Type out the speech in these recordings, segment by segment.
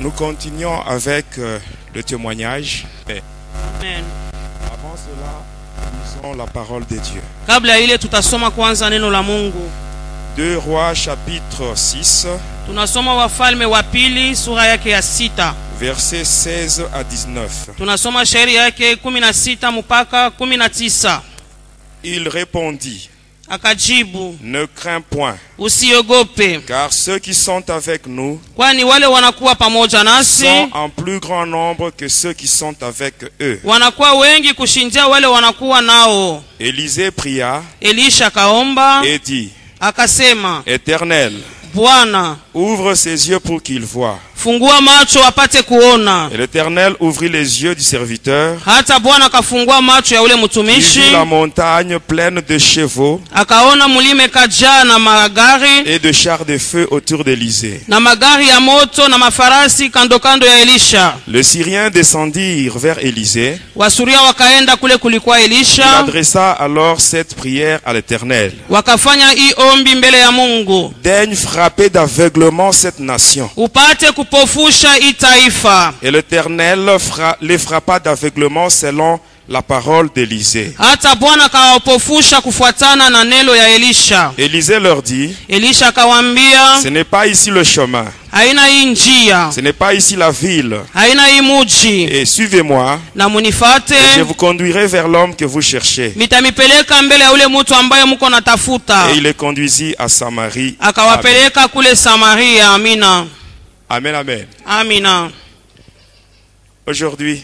Nous continuons avec le témoignage. Amen. Avant cela, lisons la parole de Dieu. Kabla ile tutasoma kwanza neno la Mungu. 2 Rois chapitre 6. Tunasoma Wafalme wa pili sura yake ya 6. Versets 16 à 19. Tunasoma shairi yake 16 mpaka 19. Il répondit: Akajibu, ne crains point, usiogope, car ceux qui sont avec nous kwani wale wanakuwa pamoja nasi sont en plus grand nombre que ceux qui sont avec eux. wanakuwa wengi kushindia wale wanakuwa nao. Élisée pria Elisha kaomba et dit: akasema, Éternel, Bwana, ouvre ses yeux pour qu'il voie. fungua macho apate kuona. Et l'Éternel ouvrit les yeux du serviteur. Hata Bwana akafungua macho ya ule Il mtumishi, vit la montagne pleine de chevaux akaona mulime kajaa na magari et de chars de feu autour d'Élysée. na magari ya moto na mafarasi kando kando ya Elisha. Les Syriens descendirent vers Élysée. Wasuria wakaenda kule kulikuwa Il Elisha, adressa alors cette prière à l'Éternel: wakafanya hii ombi mbele ya Mungu, daigne frapper d'aveuglement cette nation. upate kupofusha hii taifa. Et l'Éternel les frappa d'aveuglement selon la parole d'Élysée. Hata Bwana kawapofusha kufuatana na neno ya Elisha. Élisée leur dit: Elisha akawaambia, ce n'est pas ici le chemin, haina hii njia, ce n'est pas ici la ville. haina hii muji, Et suivez-moi, na munifate, et je vous conduirai vers l'homme que vous cherchez. mitamipeleka mbele ya ule mtu ambaye mko natafuta. Et il les conduisit à Samarie. Akawapeleka kule Samaria. Amina. Amen, amen. Amina. Aujourd'hui,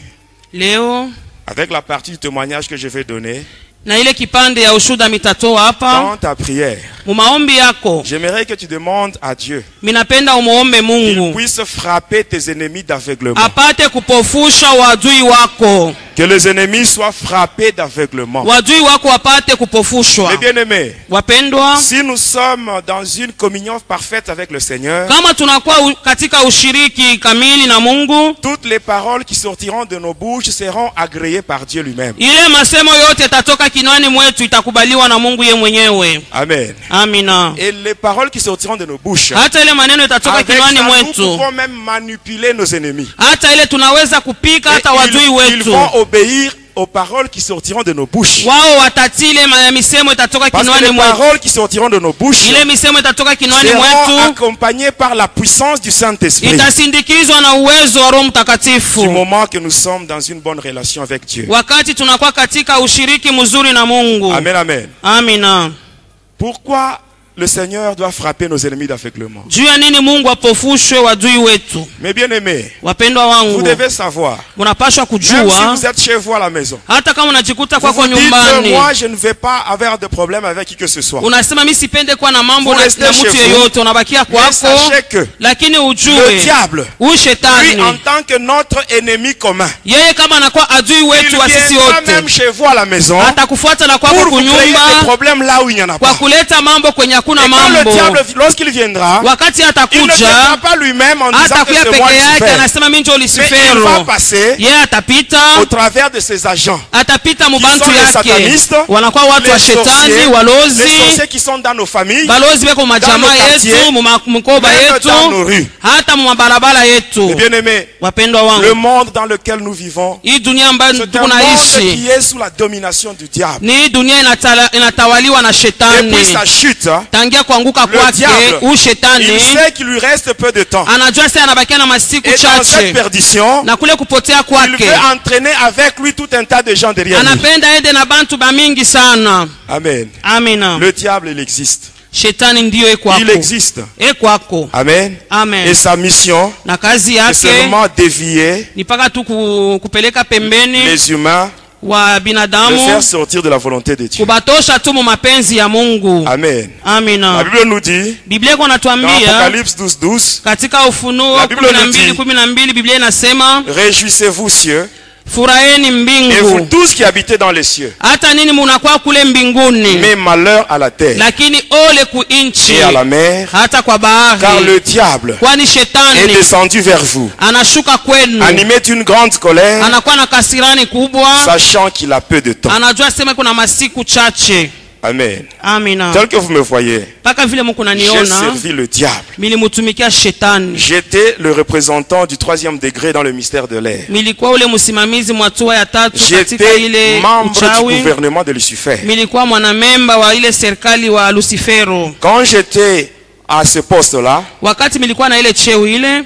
Leo avec la partie du témoignage que je vais donner, na ile kipande ya ushuda mitatoa hapa dans ta prière, mu maombi yako, j'aimerais que tu demandes à Dieu minapenda umuombe qu'il Mungu puisse frapper tes ennemis d'aveuglement. apate kupofusha wadui wako, Que les ennemis soient frappés d'aveuglement. wadui wako wapate kupofushwa. Mes bien-aimés, Wapendwa, si nous sommes dans une communion parfaite avec le Seigneur, kama tunakuwa katika ushiriki kamili na Mungu, toutes les paroles qui sortiront de nos bouches seront agréées par Dieu lui-même. ile masemo yote tatoka kinwani mwetu itakubaliwa na Mungu ye mwenyewe. Amen. Amina. Et les paroles qui sortiront de nos bouches, Hata ile maneno itatoka avec ça, kinwani nous mwetu, pouvons même manipuler nos ennemis. hata ile tunaweza kupika Et hata wadui ils wetu. vont obéir aux paroles qui sortiront de nos bouches. Wao watatile misemo itatoka Parce que kinwani les mwetu. paroles qui sortiront de nos bouches Ile misemo itatoka kinwani seront mwetu accompagnées par la puissance du Saint-Esprit. itasindikizwa na uwezo wa Roho Du Mtakatifu. moment que nous sommes dans une bonne relation avec Dieu. Wakati tunakuwa katika ushiriki mzuri na Mungu. Amen, amen. Amina. Pourquoi le Seigneur doit frapper nos ennemis d'aveuglement? Juu ya nini Mungu apofushwe wadui wetu? Mes bien-aimés, Wapendwa vous wangu, devez savoir, unapaswa même si kujua, vous êtes chez vous à la maison, hata kama unajikuta vous kwako vous dites, nyumbani, moi je ne vais pas avoir de problème avec qui que ce soit. unasema mimi sipende kuwa na mambo Vous na restez chez mtu vous. yeyote, unabakia Mais kwako, sachez que lakini le ujue diable, huyu lui shetani en tant que notre ennemi commun, yeye kama anakuwa adui il wetu wa sisi viendra même wote, chez vous à la maison atakufuata na pour kwako vous créer des kunyumba problèmes là où il n'y en a kwa pas. kuleta mambo kwenye hakuna Et quand le mambo. diable, lorsqu'il viendra, Wakati il ne viendra atakuja, pas lui-même en disant que atakuya c'est moi peke yake Lucifer. anasema mimi ndio Mais il va Lucifero. passer Yeye atapita, au travers de ses agents. atapita Qui mubantu sont les yake, satanistes, wanakuwa watu wa les shetani, sorciers, les walozi, sorciers qui sont dans nos familles, balozi beko majamaa dans nos quartiers, yetu, mkoba même yetu, dans nos rues. hata mabarabara Mes yetu. bien-aimés, Wapendwa le wangu, monde dans lequel nous vivons, hii dunia ambayo c'est un tuko monde naishi qui est sous la domination du diable. ni dunia inatawaliwa na Depuis shetani. sa chute, Tangia kuanguka le kwake, diable, huyu il shetani sait qu'il lui reste peu de temps. anajua sasa anabakia na masiku Et dans cette chache, perdition, na kule kupotea il kwake veut entraîner avec lui tout un tas de gens derrière lui. anapenda ende na bantu bamingi sana. Amen. Amina. Le diable, il existe. Shetani ndiyo Il existe. kwako. Amen. Amen. Et sa mission, Na kazi c'est yake seulement dévier ni paka tu kupeleka pembeni les humains, wa de binadamu, faire sortir de la volonté de Dieu. kubatosha tu mu mapenzi ya Mungu. Amen. La Amina. Bible nous dit, Biblia iko dans natuambia Apocalypse 12:12, katika Ufunuo La Bible nous dit, 12:12, Biblia inasema réjouissez-vous cieux, furaheni et vous mbingu, tous qui habitez dans les cieux. hata nini munakuwa kule mbinguni, Mais malheur à la terre lakini ole ku inchi et à la mer, hata kwa car bahari, le diable kwani est shetani descendu vers vous, anashuka kwenu, animé d'une grande colère, anakuwa na kasirani kubwa, sachant qu'il a peu de temps. anajua sema kuna masiku chache. Amen. Amina. Tel que vous me voyez, Paka vile muko j'ai naniona, servi le diable. milimutumikia shetani. J'étais le représentant du 3e degré dans le mystère de l'air. Milikuwa ule msimamizi mwatua ya tatu katika J'étais ile membre du uchawi. gouvernement de Lucifer. Milikuwa mwanamemba wa ile serikali wa Lucifero. Quand j'étais à ce poste-là, Wakati milikuwa na ile cheo ile,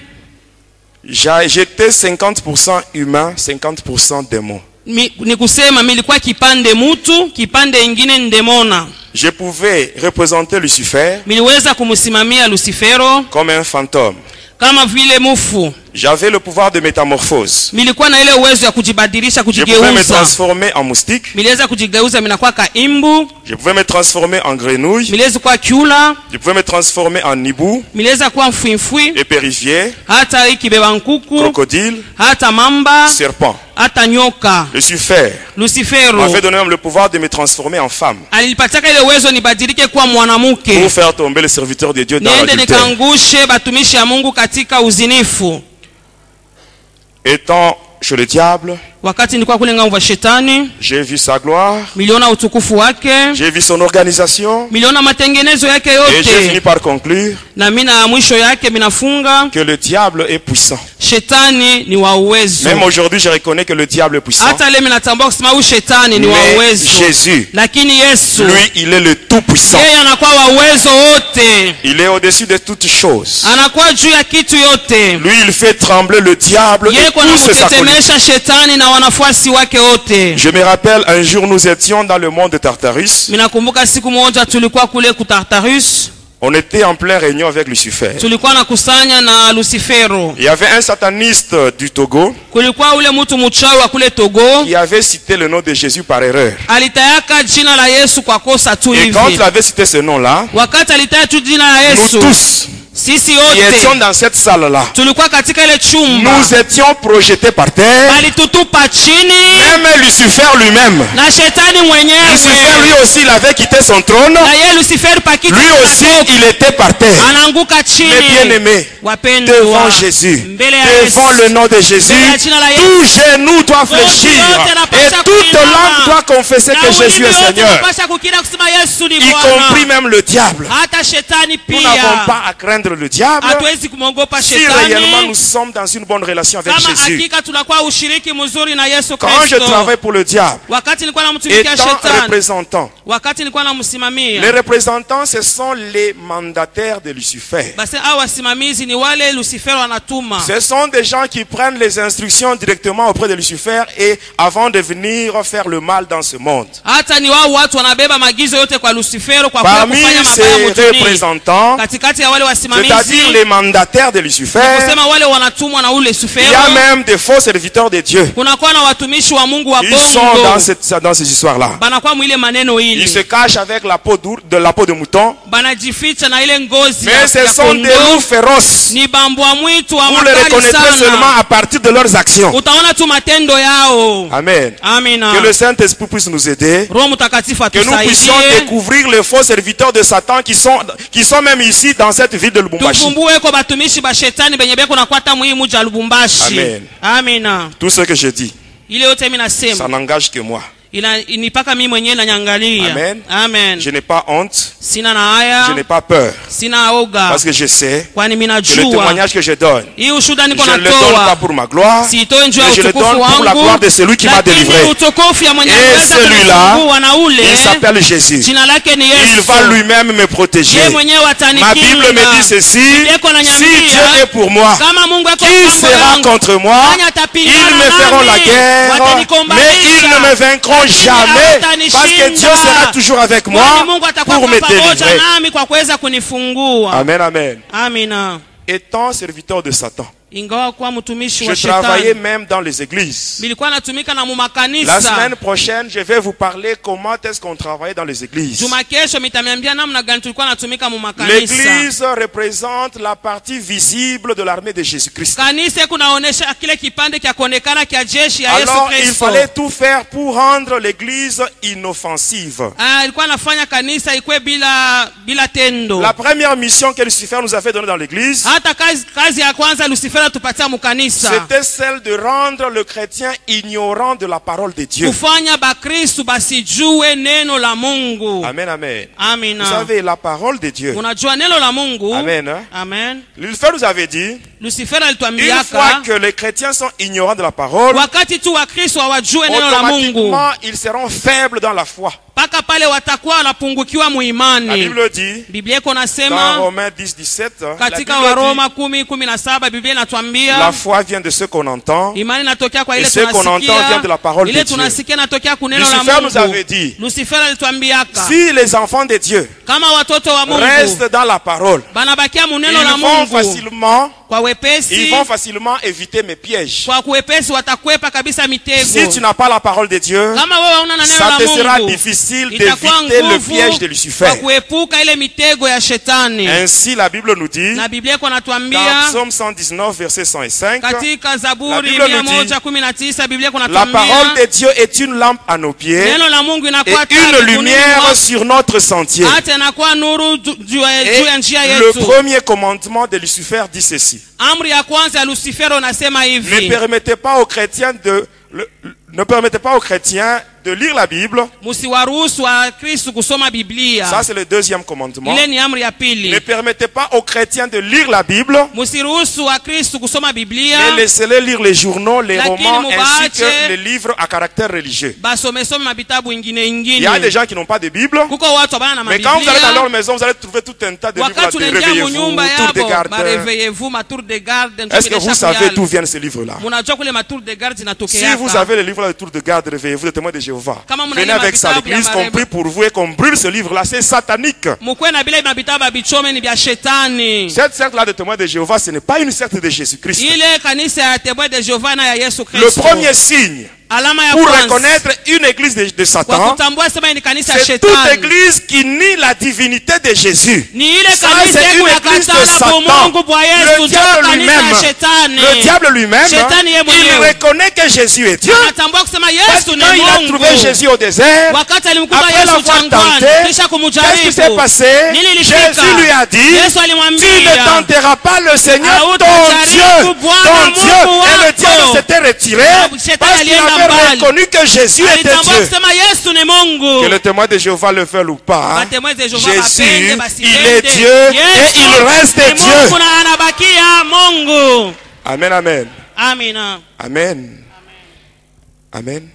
j'étais 50% humain, 50% démon. ni kusema milikuwa kipande mutu, kipande ingine ndemona. Je pouvais représenter Lucifer Miliweza kumsimamia Lucifero comme un fantôme. kama vile mufu. J'avais le pouvoir de métamorphose. Milikuwa na ile uwezo ya kujibadilisha, Je pouvais me kujigeuza. transformer en moustique. Miliweza kujigeuza minakuwa kaimbu, Je pouvais me transformer en grenouille. miliweza kuwa kiula, Je pouvais me transformer en hibou, miliweza kuwa mfwimfwi, épérivier, hata ikibeba nkuku, crocodile, hata mamba, serpent. hata nyoka. Lucifer Lucifero m'avait donné même le pouvoir de me transformer en femme alipataka ile uwezo nibadilike kuwa mwanamke, pour faire tomber les serviteurs de Dieu dans niende l'adultère. nikangushe batumishi ya Mungu katika uzinifu. Étant chez le diable, Wakati nilikuwa kule ngambo ya shetani, j'ai vu sa gloire, miliona utukufu wake, j'ai vu son organisation, miliona matengenezo yake et j'ai fini yote, par conclure na mina mwisho yake minafunga que le diable est puissant. shetani ni wa uwezo. Même aujourd'hui, je reconnais que le diable est puissant. Hata leo minatambua kusema huyu shetani ni wa Mais uwezo, Jésus, lakini Yesu lui, il est le tout-puissant. yeye anakuwa wa uwezo wote, Il est au-dessus de toutes choses. anakuwa juu ya kitu yote. Lui, il fait trembler le diable Yeye et kwa tous ses acolytes. namutetemesha shetani na wanafuasi wake wote. Je me rappelle, un jour, nous étions dans le monde de Tartarus. Minakumbuka siku moja tulikuwa kule kutartarus, On était en pleine réunion avec Lucifer. tulikuwa nakusanya na Lucifero. Il y avait un sataniste du Togo Kulikuwa ule mtu mchawi wa kule Togo, qui avait cité le nom de Jésus par erreur. alitayaka jina la Yesu kwa kosa tu Et quand il hivi. avait cité ce nom-là, Wakati alitaya tu jina la nous Yesu, tous sisi qui étions wote dans cette salle-là, tulikuwa katika ile chumba, nous étions projetés par terre. alitutupa chini Même Lucifer lui-même. na shetani Lucifer mwenyewe, lui aussi, il avait quitté son trône. na yeye Lucifer pakiti Lui aussi, il était par terre. anaanguka Mais chini. bien-aimé, Wapendwa, devant Jésus, mbele ya devant Yesu, le nom de Jésus, mbele ya jina la Yesu, tout genou doit fléchir et toute langue doit confesser na que Jésus ulimi est wote Seigneur, unapaswa kukiri kusema Yesu ni y compris Bwana. même le diable. Hata shetani Nous n'avons pia pas à craindre le diable hatuwezi kumwogopa si réellement nous shetani sommes dans une bonne relation avec kama Jésus. hakika tunakuwa ushiriki mzuri na Yesu Quand je Kristo. travaille pour le diable, Wakati nilikuwa namtumikia étant shetani, représentant, wakati nilikuwa les namsimamia, représentants, ce sont les mandataires de Lucifer. basi hao wasimamizi ni wale Lucifero anatuma. Ce sont des gens qui prennent les instructions directement auprès de Lucifer et avant de venir faire le mal dans ce monde. Hata ni wao watu wanabeba maagizo yote kwa Lucifero kwa kuwa Parmi kufanya ces mabaya motoni. représentants, Katikati ya wale c'est-à-dire wasimamizi, les mandataires de Lucifer, kusema wale wanatumwa na ule il y a Lucifero, même des faux serviteurs de Dieu. kunakuwa na watumishi wa Mungu wa Ils sont bongo, dans ces histoires-là. banakuwa mwile maneno Ils se hili, cachent avec la peau de mouton, banajificha na ile ngozi mais ce ya sont des kondoo. loups féroces. Ni bambwa mwitu wa Vous les makali reconnaîtrez seulement sana, à partir de leurs actions. utaona tu matendo yao. Amen. Amina. Que le Saint-Esprit puisse nous aider. Roho Mtakatifu Que nous puissions atusaidie, découvrir les faux serviteurs de Satan qui sont même ici dans cette ville de Lubumbashi. tufumbue ko batumishi ba shetani benye beko nakwata muhimu ja Lubumbashi. Amen. Amina. Tout ce que je dis, Ile yote mimi ça nasema n'engage que moi. ni paka mimi mwenyewe nanyangalia. Amen. Amen. Je n'ai pas honte, Sina na je n'ai haya, pas peur. sina oga, Parce que je sais kwani mimi que le najua témoignage que je donne, hii ushuhuda niko je ne le donne pas natoa pour ma gloire, siitoi njoo ya mais je le utukufu donne pour la gloire wangu, de celui qui m'a lakini délivré. utukufu ya mwenye Et anaweza celui-là, kunifungua na ule il s'appelle Jésus. jina lake ni Il Yesu. va lui-même me protéger. Yeye mwenyewe Ma Bible me atanikinga. dit ceci, Biblia iko si inaniambia, Dieu est pour moi, kama Mungu ako qui upande sera wangu, contre moi? nani atapingana Ils me feront la nami? guerre, Watanikombanisha. mais ils ne me vaincront Lakini jamais, hawatanishinda. parce que Dieu sera toujours avec moi Kwani Mungu atakuwa pour me pamoja délivrer. nami kwa kuweza kunifungua. Amen, amen. Amina. Étant serviteur de Satan, Ingawa kuwa mtumishi wa je travaillais shetani, même dans les églises. nilikuwa natumika na La mumakanisa. semaine prochaine, je vais vous parler comment est-ce qu'on travaillait dans les églises. Juma kesho mitamiambia namna gani tulikuwa natumika mumakanisa. L'église représente la partie visible de l'armée de Jésus-Christ. Kanisa kunaonesha kile kipande kya kuonekana kya jeshi ya Yesu Alors, il Kristo. fallait tout faire pour rendre l'église inoffensive. Alikuwa anafanya kanisa ikwe bila tendo. La première mission que Lucifer nous avait donnée dans l'église, Hata kazi ya kwanza Lucifer Lucifer atupatia mukanisa. C'était celle de rendre le chrétien ignorant de la parole de Dieu. Kufanya bakristu basijue neno la Mungu. Amen, amen. Amina. Vous savez, la parole de Dieu. Unajua neno la Mungu. Amen. Hein? Amen. Lucifer nous avait dit, Lucifer une fois alituambiaka que les chrétiens sont ignorants de la parole, wakati tu wakristo hawajue neno la Mungu, automatiquement ils seront faibles dans la foi. paka pale watakuwa wanapungukiwa La muimani. Bible dit, Biblia iko dans nasema Romains 10, 17, la katika Bible Waroma dit, 10:17 Biblia la inatuambia foi vient de ce qu'on entend. imani inatokea kwa Et ile ce qu'on entend vient de la parole tunasikia, de ile Dieu. tunasikia inatokea kuneno la Lucifer nous Mungu. avait dit, Lucifer alituambiaka si les enfants de Dieu kama watoto wa Mungu restent dans la parole, banabakia ils muneno la vont Mungu facilement, kwa wepesi, éviter mes pièges. kwa kuwepesi watakwepa kabisa mitego. Si tu n'as pas la parole de Dieu, Kama wewe hauna na neno ça la te sera Mungu, difficile itakuwa d'éviter le nguvu piège de kwa Lucifer. kuepuka ile mitego ya shetani. Ainsi, la Bible nous dit, Na Biblia iko dans natuambia Psaume 119, verset 105, katika La Zaburi Bible nous dit, 119 Biblia iko la natuambia parole de Dieu est une lampe à nos pieds neno la Mungu et inakuwa taa une miguuni lumière mwako, sur notre sentier. hata inakuwa nuru juu Et ya njia le yetu. premier commandement de Lucifer dit ceci. Amri ya kwanza ya Lucifer unasema Ne hivi: permettez pas aux chrétiens de lire la Bible. musiwaruhusu wa Kristo kusoma Biblia. Ça, c'est le deuxième commandement. Ile ni amri ya Ne pili. permettez pas aux chrétiens de lire la Bible, Musiruhusu wa Kristo kusoma Biblia, mais laissez-les lire les journaux, les Lakini romans, ainsi mubaache que les livres à caractère religieux. basomesome mabitabu ingine Il y a des ingine. gens qui n'ont pas de Bible, Kuko watu abana na mais quand vous allez dans mabiblia, leur maison, vous allez trouver tout un tas de livres. wakati De unaingia réveillez-vous, munyumba tour de yabo garde. bareveillez-vous, matour de garde. Est-ce que vous savez d'où viennent ces livres-là? Munajua kule matour de garde Si zinatokeaka. vous avez les livres de tour de garde, réveillez-vous, de témoins de Jéhovah. Kama muna Venez ile avec ça à mabitabu ya l'église, qu'on marebe. prie pour vous et qu'on brûle ce livre-là. C'est satanique. Mukwe na bile mabitabu abichome ni bya shetani. Cette secte-là de témoins de Jéhovah, ce n'est pas une secte de Jésus-Christ. Ile kanisa ya Témoin de Jéhovah na ya Yesu Le Kristo. premier signe Alama ya pour kwanza reconnaître une église de kwa Satan, kutambua sema ni kanisa ya c'est toute shetani. église qui nie la divinité de Jésus. Ni ile Ça, kanisa c'est yetu une ya église de katala Satan. bumungu bwa Yesu, Le ndio diable kanisa lui-même, ya shetani. le diable lui-même, Shetani yeye il mwenyewe reconnaît que Jésus est Dieu. anatambua kusema Parce Yesu que ni quand il a Mungu. trouvé Jésus au désert, Wakati alimkuta après Yesu l'avoir jangwani tenté, kisha qu'est-ce qui s'est kumjaribu, passé? nini ilifika? Jésus lui a dit, Yesu tu ne alimwambia tenteras pas le Seigneur ton Hautajaribu Dieu. Bwana Ton Dieu. Mungu Et le wako. diable s'était retiré Shetani parce qu'il alienda avait mbali. reconnu que Jésus était alitambua Dieu. kusema Yesu ni Mungu. Que le témoin de Jéhovah le veuille ou pas, Batemwe de Jehova Jésus, bapende basipende. il est Dieu et Yesu il reste ni Dieu. Mungu na anabakia Mungu. Amen, amen. Amina. Amen. Amen.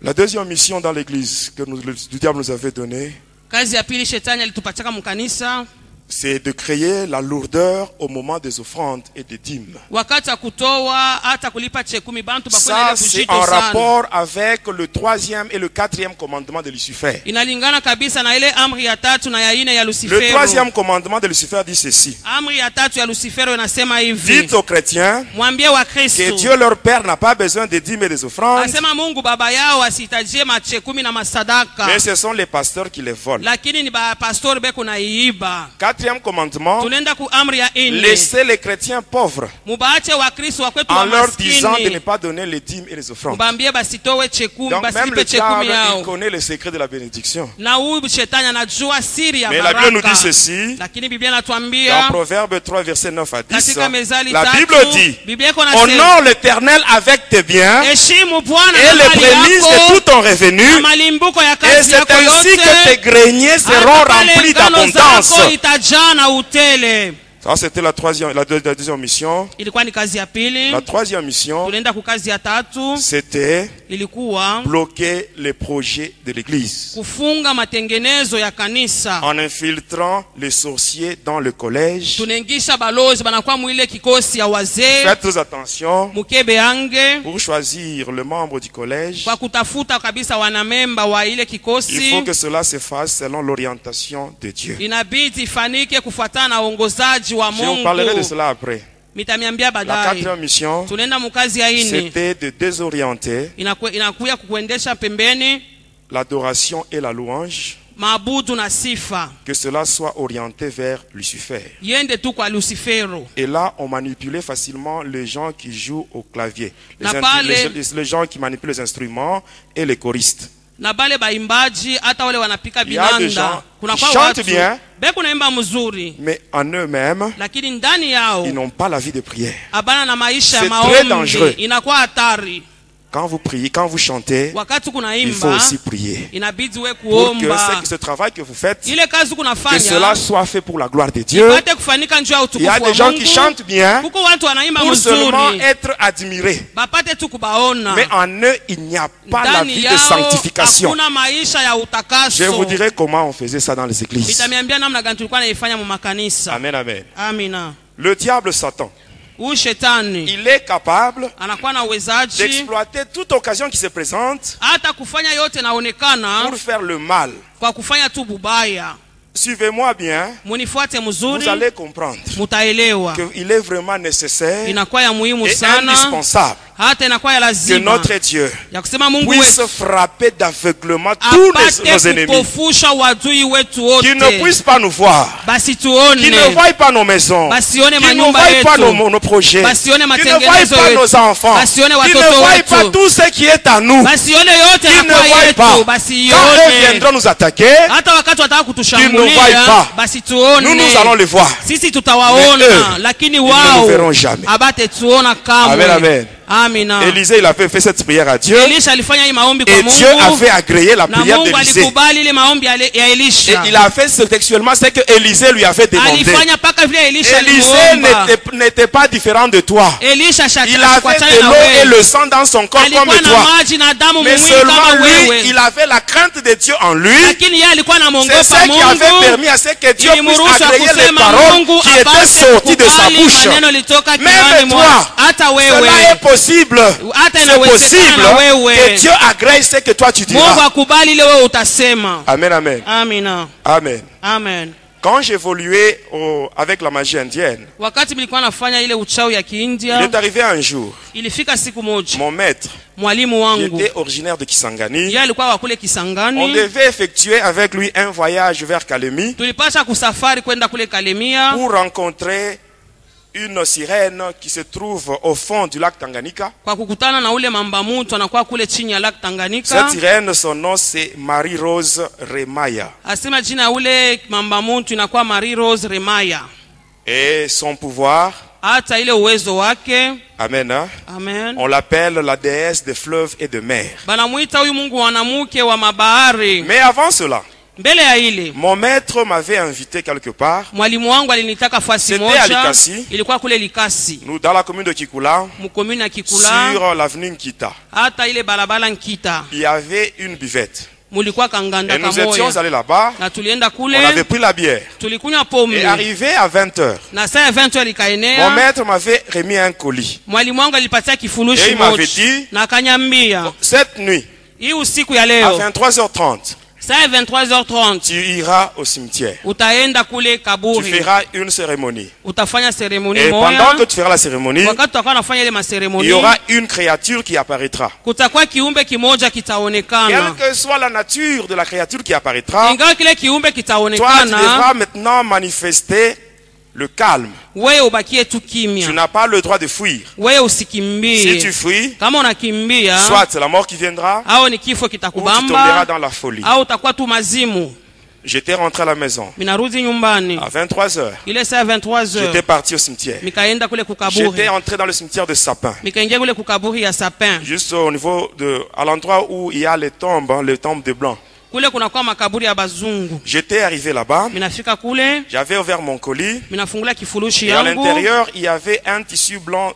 La deuxième mission dans l'église que le diable nous avait donnée, Kazi ya pili shetani alitupachaka mkanisa, c'est de créer la lourdeur au moment des offrandes et des dîmes. wakati ya kutoa hata kulipa chekumi bantu Ça, bakwenda c'est kujito en sana. rapport avec le troisième et le quatrième commandement de Lucifer. Inalingana kabisa na ile amri ya tatu na ya ine ya Le Lucifero. troisième commandement de Lucifer dit ceci. Amri ya tatu ya Lucifero inasema hivi: Dites aux chrétiens mwambie wa que Kristo, Dieu leur Père n'a pas besoin des dîmes et des offrandes, asema Mungu baba yao asihitajie machekumi na masadaka, mais ce sont les pasteurs qui les volent. lakini ni ba pastori beko na iiba. Quatrième commandement, Tunaenda ku amri ya ine, laissez les chrétiens pauvres mubaache wa Kristo wakwetu en wa leur disant de ne maskini, pas donner les dîmes et les offrandes. mubambie basitowe chekumi, Donc même basilipe le chekumi diable, il yao. connaît le secret de la bénédiction. Na huyu shetani anajua siri ya Mais la Bible nous dit baraka. ceci, Lakini Biblia dans inatuambia Proverbe 3, verset 9 à 10, katika Mezali la tatu, Bible dit, Biblia iko nasema, honore l'Éternel avec tes biens heshimu Bwana et na les mali prémices de yako tout ton revenu, na malimbuko ya et kazi c'est yako ainsi que tes yote, greniers seront hata pale remplis ngano d'abondance. zako itajaa na utele. Ça, c'était la deuxième mission. Ilikuwa ni kazi ya pili. La troisième mission, Tulienda ku kazi ya tatu, c'était ilikuwa bloquer les projets de l'Église kufunga matengenezo ya kanisa. en infiltrant les sorciers dans le collège. Tunaingisha balozi banakuwa mwile kikosi ya wazee, Faites attention mukebe yange, pour choisir le membre du collège. kwa kutafuta kabisa wanamemba wa ile Il kikosi. faut que cela se fasse selon l'orientation de Dieu. Inabidi ifanike kufuatana na uongozaji wa Je vous parlerai de Mungu. cela après. Mitamiambia La baadaye. quatrième mission, Tunaenda mukazi ya ine, c'était de désorienter inakuya kukuendesha pembeni l'adoration et la louange, maabudu na sifa, que cela soit orienté vers Lucifer. yende tu kwa Lucifero. Et là, on manipulait facilement les gens qui jouent au clavier, les gens qui manipulent les instruments et les choristes. Na bale baimbaji hata wale wanapika Il y a des binanda, gens kuna qui kwa chantent watu bien, beko naimba mzuri, mais en eux-mêmes, lakini ndani yao ils n'ont pas la vie de prière. abana na maisha ya C'est très dangereux. maombi. Inakuwa hatari. Quand vous priez, quand vous chantez, Wakati il faut kunaimba aussi prier. inabidi we Pour que kuomba. ce travail que vous faites, Ile kazi que kunafanya cela soit fait pour la gloire de Dieu. ipate kufanyika njoo ya Il y a utukufu des wa gens qui Mungu. chantent bien Kuko watu wanaimba pour seulement mzuri être admirés. bapate tu kubaona. Mais en eux, il n'y a pas la Ndani vie de yao sanctification. hakuna maisha ya Je vous utakaso. dirai comment on faisait ça dans les églises. Nitamiambia namna gani tulikuwa naifanya mu makanisa. Amen, amen. Amina. Le diable Satan, Huyu shetani il est capable anakuwa na uwezaji d'exploiter toute occasion qui se présente hata kufanya yote naonekana pour faire le mal. kwa kufanya tu bubaya. Suivez-moi bien, Munifuate vous mzuri, allez comprendre mutaelewa qu'il est vraiment nécessaire inakuwa ya muhimu et sana, indispensable hata inakuwa ya que lazima notre Dieu ya kusema Mungu puisse wetu frapper d'aveuglement tous nos apate ennemis, kupofusha wadui wetu qu'ils ne wote, puissent pas nous voir, basi qu'ils ne tuone, voient pas nos maisons, basione qu'ils ne manyumba voient pas yetu, nos projets, basione qu'ils ne matengenezo voient pas nos yetu, enfants, basione qu'ils watoto ne voient pas wetu, tout ce qui est à nous, basione yote qu'ils ne nakuwa voient pas. yetu, basi Quand eux ione. viendront nous attaquer, Hata wakati wataka Qu'ils ne kutushambulia voient pas. basi nous allons tuone, les voir. sisi Mais tutawaona, eux, lakini ils ne wao nous verront jamais. abate tuona Amen, kamwe. amen. Amina. Élisée, il a fait cette prière à Dieu. Elisha alifanya hii maombi kwa Et Dieu a Mungu fait agréer la na prière Mungu d'Élisée. alikubali ile maombi ya Et Elisha. il a fait textuellement ce que Élisée lui avait demandé. Alifanya paka vile Elisha Élisée alimuomba. n'était pas différent de toi. Elisha Il avait de l'eau et le sang dans son corps comme alikuwa na toi. maji na damu Mais mwili seulement kama lui, wewe, il avait la crainte de Dieu en lui. lakini yeye alikuwa C'est anamwongopa ce qui avait Mungu. permis à ce que Dieu puisse Ilimruhusu agréer les kusema paroles Mungu qui étaient apate sorties de sa kukubali bouche. maneno litoka Même kinywani toi, mwako. Hata cela wewe est possible. hata C'est inawezekana possible na wewe que Dieu agrée ce que toi tu Mungu diras. akubali ile wewe utasema. Amen, amen. Amina. Amen. Amen. Quand j'évoluais avec la magie indienne, Wakati nilikuwa nafanya ile uchawi ya il Kiindia, est arrivé un jour, ilifika siku moja mon maître, mwalimu qui wangu était originaire de Kisangani, yeye alikuwa wa kule on Kisangani. devait effectuer avec lui un voyage vers Kalemi Tulipasha kusafari kwenda kule Kalemia pour rencontrer une sirène qui se trouve au fond du lac Tanganyika. kwa kukutana na ule mamba mutu anakuwa kule chini ya Lake Tanganyika. Cette sirène, son nom c'est Marie-Rose Remaya. Asema jina ya ule mamba mutu inakuwa Marie Rose Remaya. Et son pouvoir, Hata ile uwezo wake, amen, hein, amen, on l'appelle la déesse des fleuves et de mer. banamuita huyu Mungu mwanamke wa mabahari. Mais avant cela, Mbele ya ile mon maître m'avait invité quelque part. mwalimu wangu alinitaka fasi C'était à moja, Likasi. ilikuwa kule Likasi, Nous, dans la commune de Kikula, mkomuni ya Kikula, sur l'avenue Nkita, hata ile barabara Nkita, il y avait une buvette. mulikuwa kanganda Et nous étions kamoya, allés là-bas, na tulienda on avait kule pris la bière. tulikunywa pombe, Et arrivé à 20h, na saa 20 mon likaenea, maître m'avait remis un colis. mwalimu wangu alipatia Et kifurushi il m'avait moja dit, na akanyambia, cette nuit, hii usiku ya à leo 23h30, saa 23h30 tu iras au cimetière. utaenda kule Tu kaburi, feras une cérémonie. utafanya seremoni Et pendant moja. que tu feras la cérémonie, Wakati tutakuwa nafanya ile il maseremoni, y aura une créature qui apparaîtra. kutakuwa kiumbe kimoja Quelle kitaonekana. que soit la nature de la créature qui apparaîtra, Ingawa kile kiumbe toi tu kitaonekana, devras maintenant manifester le calme. wewe ubakie tu Tu kimya, n'as pas le droit de fuir. wewe Si tu usikimbie. fuis, Kama unakimbia, soit c'est la mort qui viendra, au ni kifo ou tu tomberas kitakubamba, dans la folie. au utakuwa tu mazimu. J'étais rentré à la maison Minarudi nyumbani à 23h. ile saa 23h, J'étais parti au cimetière. mikaenda kule J'étais kukaburi, entré dans le cimetière de Sapin. mikaingia kule kukaburi ya Sapin. Juste au niveau à l'endroit où il y a les tombes de blancs. Kule kunakuwa makaburi ya bazungu. J'étais arrivé là-bas. Minafika kule, J'avais ouvert mon colis. minafungula kifurushi Et à yangu. l'intérieur, il y avait un tissu blanc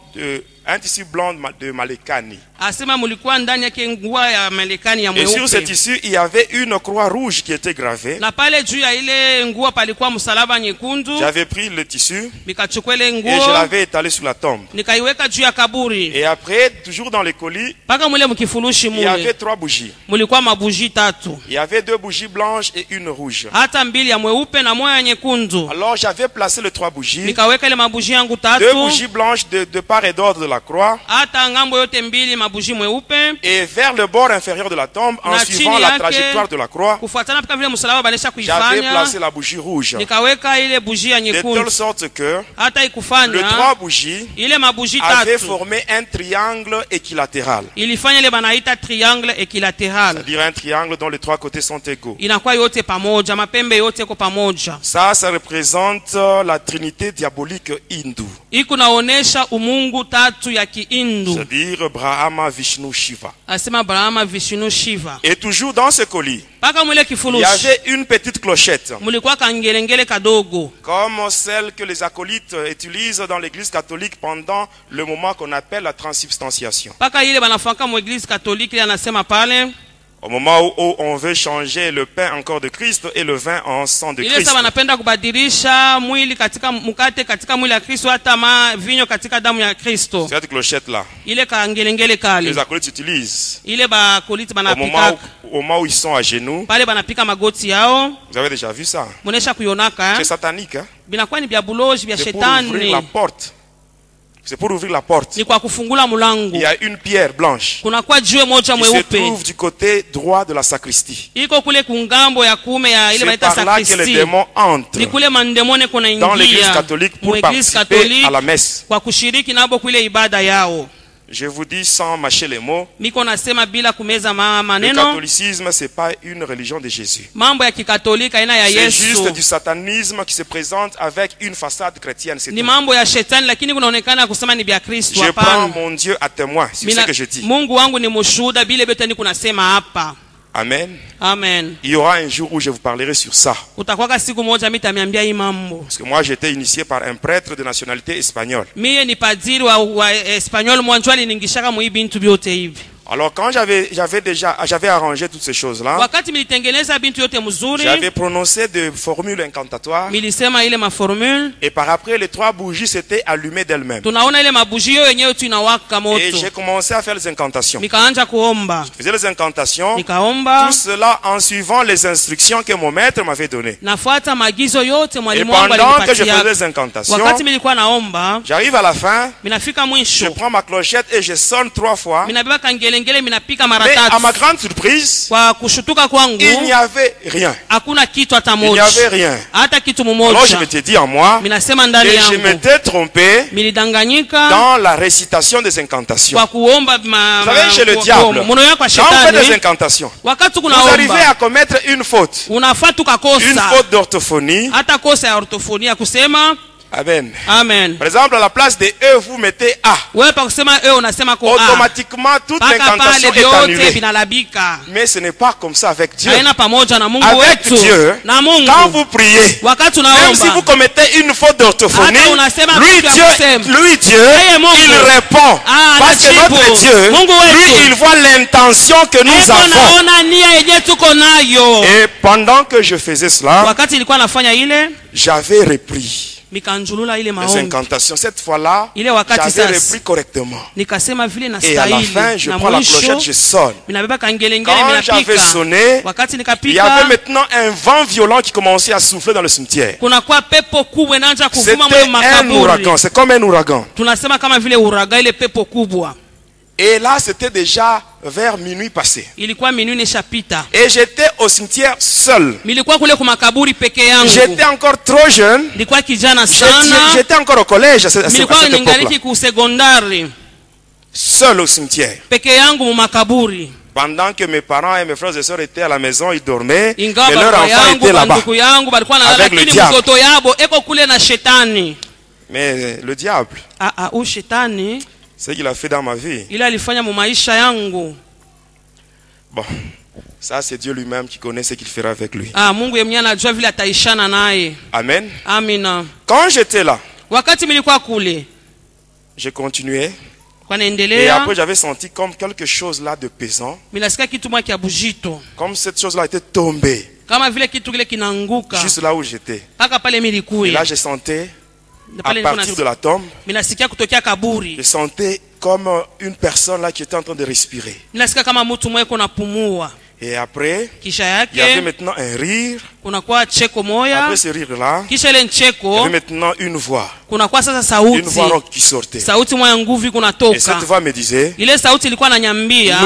de Malekani. Asema mulikuwa ndani yake nguo ya Marekani ya Et sur ce mweupe. tissu, il y avait une croix rouge qui était gravée. Na pale juu ya ile nguo palikuwa msalaba nyekundu. J'avais pris le tissu Nikachukua ile et je nguo, l'avais étalé sur la tombe. nikaiweka juu ya kaburi. Et après, toujours dans les colis, Paka mule mkifurushi il y avait mule. 3 bougies. Mulikuwa mabuji tatu. Il y avait 2 bougies blanches et une rouge. Hata mbili ya mweupe na moja ya nyekundu. Alors j'avais placé les 3 bougies, Nikaweka ile mabuji yangu 2 tatu. bougies blanches de part et d'autre de la la croix hata ngambo yote mbili mabuji mweupe, et vers le bord inférieur de la tombe, en na suivant chini la yake, trajectoire de la croix, kufuatana pika vile msalaba banesha j'avais kuifanya, placé la bougie rouge. nikaweka ile buji ya De telle nyekundu, sorte que hata les ikufanya trois bougies ile mabuji avaient tatu formé un triangle équilatéral. ilifanya ile banaita triangle equilateral, C'est-à-dire un triangle dont les trois côtés sont égaux. inakuwa yote pamoja, mapembe yote ko pamoja. Ça représente la trinité diabolique hindoue. Iko naonesha umungu tatu ya Kihindu, C'est-à-dire Brahma, Vishnu, Shiva. asema Brahma, Vishnu, Shiva. Et toujours dans ce colis, Paka mwile il y kifurushi avait une petite clochette, mulikuwa kangelengele kadogo, comme celle que les acolytes utilisent dans l'église catholique pendant le moment qu'on appelle la transubstantiation. paka ile banafaka mu eglise katoliki ile anasema pale, Au moment où on veut changer le pain en corps de Christ et le vin en sang de ile Christ. sasa wanapenda kubadilisha mwili katika mkate katika mwili ya Kristo, hata vinyo katika damu ya Kristo. Cette clochette-là, Ile kangelengele les kale acolytes utilisent ile bakoliti au moment banapika au moment où ils sont à genoux. pale, banapika magoti yao. Vous avez déjà vu ça? Munesha kuyonaka C'est satanique, hein? binakuwa ni bya buloji bya C'est pour ouvrir shetani, la porte. C'est pour ouvrir la porte. ni kwa kufungula mulango. Il y a une pierre blanche Kunakuwa jiwe moja qui se mweupe trouve du côté droit de la sacristie. iko kule kungambo ya kume ya ile C'est baita par là que les sakristi, démons entrent ni kule mandemone kuna dans l'église ingia catholique pour mu eglise participer à katoliki la messe. kwa kushiriki nabo kule ibada yao. Je vous dis sans mâcher les mots, Miko nasema bila kumeza le maneno, catholicisme, c'est pas une religion de Jésus. mambo ya kikatolika aina ya C'est juste Yesu du satanisme qui se présente avec une façade chrétienne. C'est ni tout. mambo ya shetani, lakini kunaonekana kusema ni bya Kristo. Je prends Hapana, mon Dieu à témoin sur ce que je dis. Mungu wangu ni mshuhuda bile bete ni kunasema hapa. Amen. Amen. Il y aura un jour où je vous parlerai sur ça. Utakwaka siku moja mitamiambia hii mambo. Parce que moi, j'étais initié par un prêtre de nationalité espagnole. Mie ni padiri wa Espanyol mwanjwali ningishaka mu bintu byote hivi. Alors quand j'avais arrangé toutes ces choses-là, Wakati militengeneza bintu yote mzuri, j'avais prononcé des formules incantatoires milisema ile maformule, et par après les trois bougies s'étaient allumées d'elles-mêmes. tunaona ile mabujio yenyewe tu inawaka Et moto. j'ai commencé à faire les incantations. Nikaanja kuomba, Je faisais les incantations, nikaomba tout cela en suivant les instructions que mon maître m'avait données. nafuata maagizo yote Et mwalimu wangu pendant que je alinipatia. faisais les incantations, Wakati milikuwa naomba, j'arrive à la fin, minafika je mwisho, prends ma clochette et je sonne 3 fois. minabeba kangelengele, minapika mara Mais à ma tatu. grande surprise, Kwa kushutuka kwangu il n'y avait rien. hakuna kitu hata Il n'y moja, avait rien. hata kitu Alors je mmoja. m'étais dit en moi, Minasema ndani et je yangu m'étais trompé milidanganyika dans la récitation des incantations. kwa kuomba Vous savez, chez le diable, mono yako kwa quand vous faites des shetani. incantations, Wakati vous arrivez kunaomba à commettre une faute. unafaa Une tukakosa faute d'orthophonie. hata kosa ya orthofonia kusema Amen. amen. Par exemple, à la place de E, vous mettez A. Wewe pa kusema unasema ko Automatiquement, toute paka l'incantation pale est vyote annulée. vinalabika. Mais ce n'est pas comme ça avec Dieu. Haina pamoja na Mungu Avec wetu Dieu, na Mungu. quand vous priez, Wakati même si vous unaomba commettez une faute d'orthophonie, hata unasema lui kitu ya kusema. Dieu, Yeye Mungu. il répond. Ah, Parce que anajibu. notre Dieu, Mungu wetu. lui, il voit l'intention que nous eko avons. naona nia yenye tuko nayo. Et pendant que je faisais cela, Wakati ilikuwa nafanya ile j'avais repris mikanjulula ile les maombi, incantations. Cette fois-là, ile wakati j'avais sasa repris correctement. nikasema vile na Et à la fin, stahili je na prends la clochette, mwisho je sonne. minabeba kangelengele Quand j'avais minapika. sonné, Wakati il y nikapika avait maintenant un vent violent qui commençait à souffler dans le cimetière. kunakuwa pepo kubwa inaanza C'était kuvuma mwe un makaburi. ouragan, c'est comme un ouragan. Tunasema kama vile uraga, ile pepo kubwa. Et là, c'était déjà vers minuit passé. Ilikuwa minuni ishapita, Et j'étais au cimetière seul. milikuwa kule kumakaburi peke yangu. J'étais encore trop jeune. Nilikuwa kijana sana, J'étais encore au collège à cette nilikuwa époque-là. ningaliki ku sekondari Seul au cimetière. peke yangu mu makaburi. Pendant que mes parents et mes frères et sœurs étaient à la maison, ils dormaient. Ingawa Mais leur baba enfant yangu était là-bas. banduku yangu balikuwa na, Avec le lakini diable. mtoto yabo eko kule na shetani. Mais le diable, U shetani c'est ce qu'il a fait dans ma vie. ile alifanya mu maisha yangu. Bon, ça c'est Dieu lui-même qui connaît ce qu'il fera avec lui. Mungu yeye anajua vile ataishana naye. Amen. Amina. Quand j'étais là, Wakati milikuwa kule je continuais. kwa Et naendelea, après, j'avais senti comme quelque chose là de pesant. minasikia kitu mwa kia bujito, Comme cette chose-là était tombée. kama vile kitu kile kinaanguka Juste là où j'étais. paka pale Et milikuya. là, je sentais, Na à pale partir de la tombe, minasikia kutokea kaburi, je sentais comme une personne là qui était en train de respirer. minasikia kama mtu mweko napumua. Et après, kisha il y avait yake maintenant un rire. kunakuwa cheko moya, Après ce rire-là, kisha ile il y ncheko avait maintenant une voix. kunakuwa sasa Une voix sauti, rock qui sortait. sauti moya nguvu Et kunatoka. cette voix me disait, Ile sauti ilikuwa inaniambia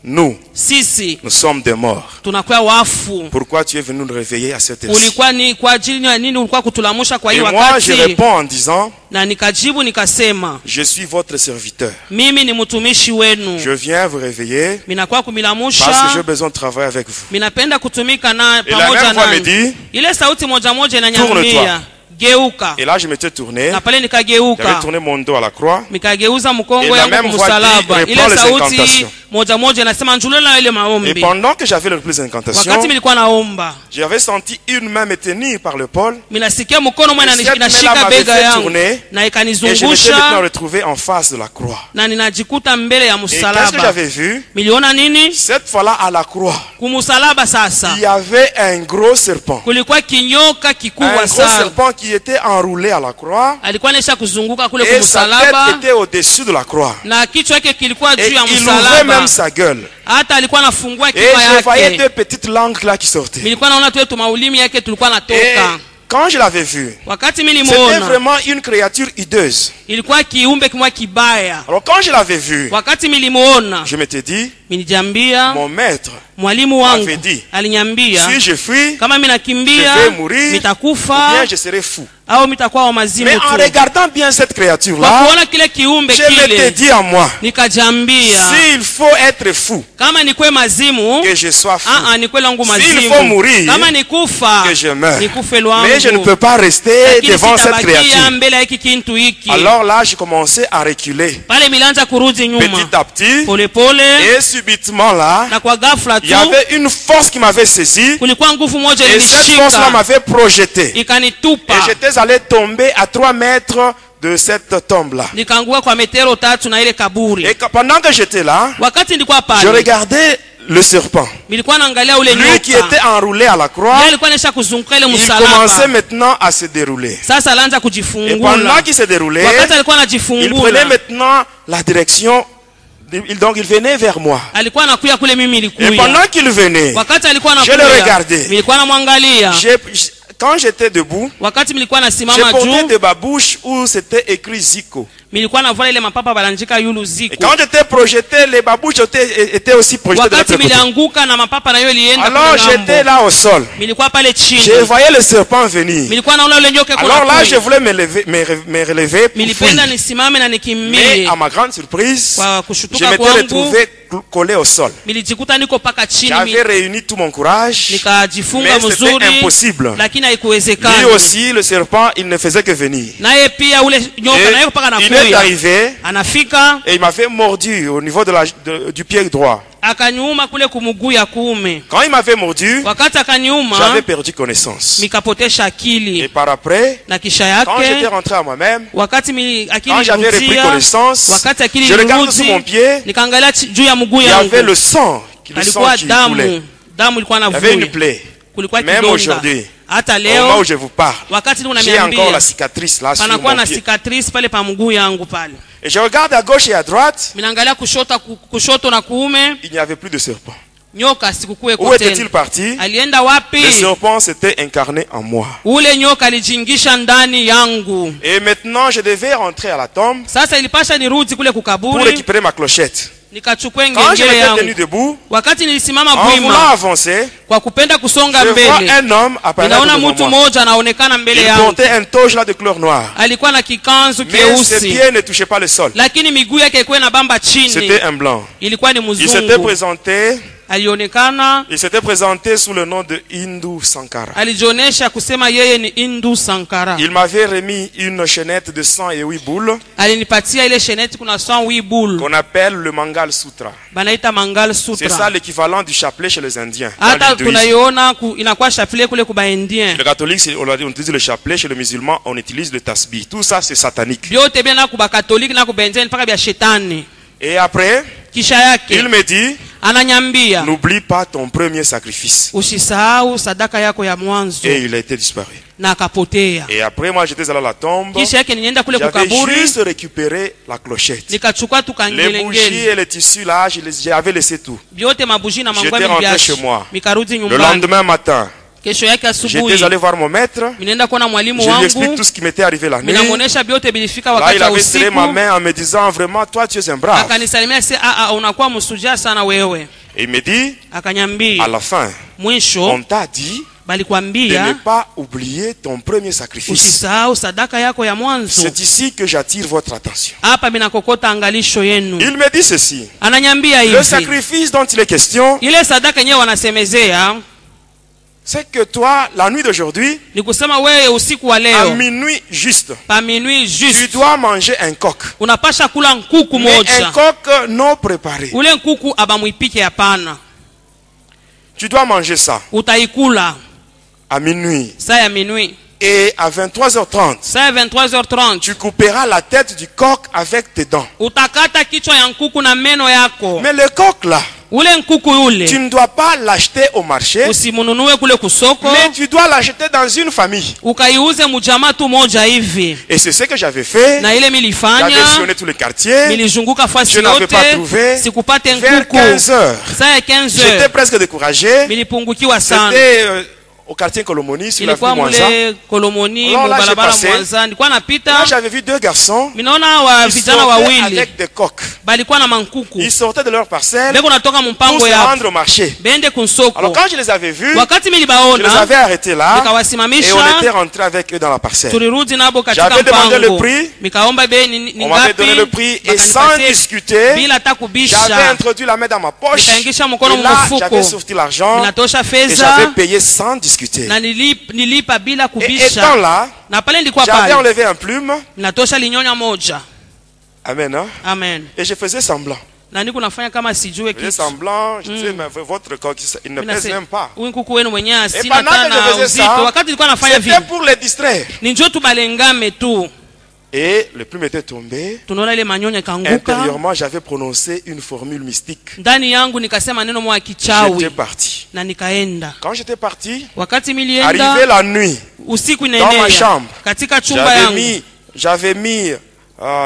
nous sisi sommes des morts. tunakuwa wafu. Pourquoi tu es venu nous réveiller à cette heure? Ulikuwa ni kwa ajili ya nini? Ulikuwa kutulamusha kwa hii Et moi, je wakati? réponds en disant, Na nikajibu nikasema, je suis votre serviteur. mimi ni mtumishi wenu, Je viens vous réveiller minakuwa parce que kumilamusha, j'ai besoin de travailler avec vous. minapenda kutumika na Et la pamoja même voix me nanyi. dit, Ile sauti moja moja Tourne-toi. inaniambia geuka. et là je m'étais tourné, Na pale j'avais nikageuka, tourné mon dos à la croix. nikageuza Et mkongo la yangu même voix kumsalaba. dit, Ile reprends les sauti incantations. moja moja inasema njulela ile Et maombi. pendant que j'avais le plus Wakati d'incantation, nilikuwa naomba, j'avais senti une main me tenir par le pôle. minasikia mkono mwana Et cette inashika main-là bega m'avait fait yangu tourner. na Et je m'étais maintenant ikanizungusha retrouvé en face de la croix. na ninajikuta mbele ya Et qu'est-ce que msalaba. j'avais vu? Miliona nini? Cette fois-là à la croix, Kumusalaba sasa il y avait un gros serpent. kulikuwa kinyoka Un kikubwa gros sana, serpent qui était enroulé à la croix. alikuwa anaisha kuzunguka kule Et sa kumsalaba tête était au-dessus de la croix. na kichwa yake kilikuwa Et juu ya il ouvrait msalaba, même sa gueule. hata alikuwa anafungua Et kinywa je voyais yake. deux petites langues là qui sortaient. Nilikuwa naona tu yetu maulimi yake tulikuwa Et natoka. quand je l'avais vu, Wakati mimi c'était nilimuona vraiment une créature hideuse. ilikuwa kiumbe kimwa kibaya. Alors quand je l'avais vu, Wakati nilimuona je m'étais dit, nilijiambia, mon maître, mwalimu wangu m'avait dit, aliniambia si je fuis, kama mimi je nakimbia vais mourir, ou mitakufa bien je serai fou. au mitakuwa wa mazimu Mais en tu. regardant bien cette Kwa créature-là, kuona kile kiumbe je m'étais kile dit à moi, nikajambia, s'il faut être fou, kama nikwe mazimu que je sois fou. nikwe langu S'il faut mazimu, mourir, kama nikufa que je meure. nikufe lwangu, Mais je ne peux pas rester lakini devant cette sitabakia créature. mbele ya hiki kintu hiki. Alors là, j'ai commencé à reculer Pale milanza kurudi nyuma petit à petit. pole pole, Et subitement là, na kwa ghafla il tu y avait une force qui m'avait saisi. kulikuwa nguvu moja Et cette force-là ilinishika m'avait projeté. Et ikanitupa, j'étais allé tomber à 3 mètres de cette tombe-là. nikaanguka kwa metero 3 na ile kaburi. Et pendant que j'étais là, Wakati nilikuwa je pale regardais le serpent. nilikuwa naangalia ule Lui qui nyoka, était enroulé à la croix, yeye alikuwa anaisha kuzunguka ile il msalaba. commençait maintenant à se dérouler. Sasa alianza Et pendant kujifungula. qu'il se déroulait, Wakati alikuwa il prenait anajifungula, maintenant la direction. Donc il venait vers moi. alikuwa anakuya kule mimi Et nilikuya. pendant qu'il venait, Wakati alikuwa je le anakuya, regardais. nilikuwa namwangalia. Quand j'étais debout, Wakati nilikuwa j'ai nasimama porté juu, de ma bouche où c'était écrit Zico. nilikuwa navala ile mapapa balanjika yulu Et ziko. quand j'étais projeté, les babouches étaient aussi projetées de Wakati l'autre côté. milianguka na mapapa na yo ilienda Alors kule j'étais ngambo. là au sol. Nilikuwa pale chini. Je voyais le serpent venir. Nilikuwa naona ule nyoka Alors là, je kuna. voulais me relever pour Nilipenda fuir. nisimame na Mais nikimbie. à ma grande surprise, Kwa je kushutuka m'étais kwangu, retrouvé collé au sol. nilijikuta niko paka chini. J'avais réuni tout mon courage, Nikajifunga mais c'était mzuri, impossible. lakini Lui haikuwezekana. aussi, le serpent, il ne faisait que venir. Naye pia ule nyoka naye paka Et il est nakuya. arrivé Anafika et il m'avait mordu au niveau du pied droit. akaniuma kule kumuguu ya kuume. Quand il m'avait mordu, Wakati akaniuma j'avais perdu connaissance. nikapotesha Et akili, par après, na kisha quand j'étais yake rentré à moi-même, wakati akili quand j'avais repris ilirudia, connaissance, wakati akili je regarde sous mon ilirudi, pied, nikaangalia juu ya mguu il y avait yangu, le sang qui alikuwa coulait. damu ilikuwa Il y avait une navuja, plaie. kulikuwa Même kidonda. aujourd'hui, Hata au moment où leo je vous parle, wakati j'ai encore la unaniambia cicatrice là sur panakuwa mon na pied. cicatrice pale pa mguu yangu pale. Et je regarde à gauche et à droite, Minaangalia kushoto na kuume, il n'y avait plus de serpent. nyoka sikukue Où était-il parti? alienda Le wapi? serpent s'était incarné en moi. Ule nyoka alijingisha ndani yangu. Et maintenant, je devais rentrer à la tombe Sasa ilipasha nirudi kule pour kukaburi, récupérer ma clochette. nikachukua Quand je ngengele m'étais tenu yangu. debout, Wakati nilisimama en voulant bwima avancer, kwa kupenda kusonga je vois mbele, un homme apparaître ninaona devant mtu moi. mmoja anaonekana mbele Il yangu. portait un toge là de couleur noire. Alikuwa na kikanzu Mais ses keusi, pieds ne touchaient pas le sol. lakini miguu yake ilikuwa inabamba chini. C'était un blanc. Ilikuwa ni Il s'était mzungu. présenté, Alionekana sous le nom de Hindu Sankara. alijionesha kusema yeye ni Hindu Sankara. Il m'avait remis une chaînette de 108 boules Alinipatia ile sheneti kuna 108 boules. qu'on appelle le Mangal Sutra. Banaita Mangal C'est ça Sutra. l'équivalent du chapelet chez les Indiens. dans Hata l'hindouisme. tunaiona inakuwa chapelet kule kuba Indien. Le catholique, on utilise le chapelet. Chez le musulman, on utilise le tasbih. Tout ça, c'est satanique. Vyote bia na kuba Katoliki na kuba Indien mpaka bia shetani. Et après, Kisha yake il me dit, ananyambia n'oublie pas ton premier sacrifice. usisahau sadaka yako ya mwanzo, Et il a été disparu. na akapotea. Et après moi j'étais allé à la tombe. Kisha yake nilienda kule J'avais kukaburi, juste récupéré la clochette. nikachukua tu Les bougies kangelengele et les tissus là, j'avais laissé tout. vyote, mabuji na J'étais mangwami rentré vyashi, chez moi. mikarudi Le nyumbani. lendemain matin, Kesho yake asubuhi j'étais allé voir mon maître. ninaenda kuona mwalimu Je lui explique wangu, tout ce qui m'était arrivé la nuit. minamuonesha vyote bilifika Là, wakati il wa avait serré ma usiku. main en me disant vraiment, toi tu es un brave. Akanisalimia se unakuwa msujaa sana wewe. Et il me dit, à Akanyambia la fin, mwisho on t'a dit de balikwambia ne pas oublier ton premier sacrifice. usisahau sadaka yako ya mwanzo. C'est ici que j'attire votre attention. Hapa minakokota angalisho yenu. Il me dit ceci. Ananyambia Le hivi, sacrifice dont il est question, ile sadaka yenyewe wanasemezea c'est que toi, la nuit d'aujourd'hui, ni kusema wewe usiku wa à leo minuit juste, pa minuit tu juste dois manger un coq. unapasha kula nkuku Mais un moja. coq non préparé. Ule nkuku abamwipike hapana, Tu dois manger ça utaikula à minuit. saa ya minuit. Et à 23h30, Saa ya 23h30 tu couperas la tête du coq avec tes dents. utakata kichwa ya nkuku na meno yako. Mais le coq là, Ule nkuku tu ule ne dois pas l'acheter au marché, usimununue kule kusoko, mais tu dois l'acheter dans une famille. ukaiuze mujama tu moja hivi. Et c'est ce que j'avais fait. Na ile J'avais milifanya, sillonné tous les quartiers. milizunguka fasi Je n'avais pas yote, trouvé. sikupate Vers nkuku. 15 heures, Saa ya 15 j'étais heures presque découragé. milipungukiwa sana. C'était au quartier Kolomoni, sur Ilikuwa l'avenue Mwanza. mule Kolomoni, Alors là, mubarabara j'ai passé. Mwanza. Nilikuwa Là, napita, j'avais vu deux garçons minaona wa qui vijana sortaient wawili avec des coqs. balikuwa na mankuku, Ils sortaient de leur parcelle beko natoka pour mpango se ya rendre au marché. bende Alors kunsoko. quand je les avais vus, Wakati je les milibaona avais arrêtés là et on nikawasimamisha, était rentrés avec eux dans la parcelle. tulirudi nabo katika J'avais demandé le mpango, prix. nikaomba bei ni On m'avait donné le ngapi, prix et sans bakanipatia discuter, bila hata j'avais kubisha. introduit la main dans ma poche Nikaingisha mkono et là mfuko, j'avais sorti l'argent ninatosha et fedha j'avais payé sans discuter. na nilipa bila Et kubisha. étant là, Na pale nilikuwa j'avais pale, enlevé un plume. ninatosha linyonya moja. Amen. Hein? Amen. Et je faisais semblant. Na niko nafanya kama sijue Je faisais kitu. semblant, je disais, mais votre coq, il ne pèse même pas. Huyu kuku wenu mwenyewe Et asina pendant que tana je faisais uzito. ça, Wakati nilikuwa nafanya c'était vile, pour les distraire. ni njoo tu balengame tu. Et le plume était tombé. Tunaona ile manyonya kanguka. Intérieurement, j'avais prononcé une formule mystique. Ndani yangu nikasema neno moja J'étais kichawi parti. na nikaenda. Quand j'étais parti, Wakati arrivé milienda la nuit, usiku dans ma inaenea chambre, katika chumba yangu j'avais mis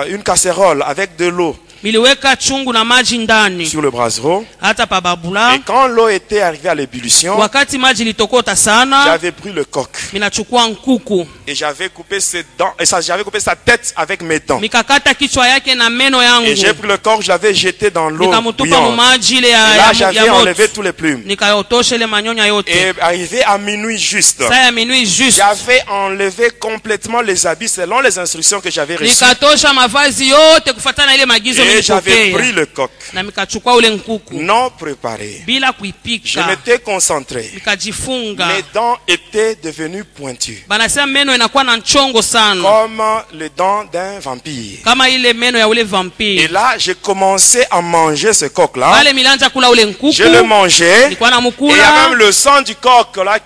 une casserole avec de l'eau miliweka chungu na maji ndani sur le brasero. hata pa babula. Et quand l'eau était arrivée à l'ébullition, Wakati maji litokota sana, j'avais pris le coq minachukua nkuku et j'avais coupé ses dents, et j'avais coupé sa tête avec mes dents. mikakata kichwa yake na meno yangu, Et j'ai pris le corps, je l'avais jeté dans l'eau nikamutupa bouillante. mumaji ile Et là, ya j'avais moto, enlevé tous les plumes. nikayotosha ile manyonya yote. Et arrivé à minuit juste, Saa ya minuit juste j'avais enlevé complètement les habits selon les instructions que j'avais reçues. nikatosha mavazi yote kufuatana na ile magizo Et j'avais nilipokea, pris le coq na mikachukua ule nkuku non préparé. bila Je kuipika, m'étais concentré. nikajifunga. Mes dents étaient devenues pointues, Banasema meno inakuwa na nchongo sana comme les dents d'un vampire. kama ile meno ya ule Et vampire. là, j'ai commencé à manger ce coq-là. Pale milanja kula ule nkuku, Je le mangeais. nilikuwa Et il y a namukula, même le sang du coq là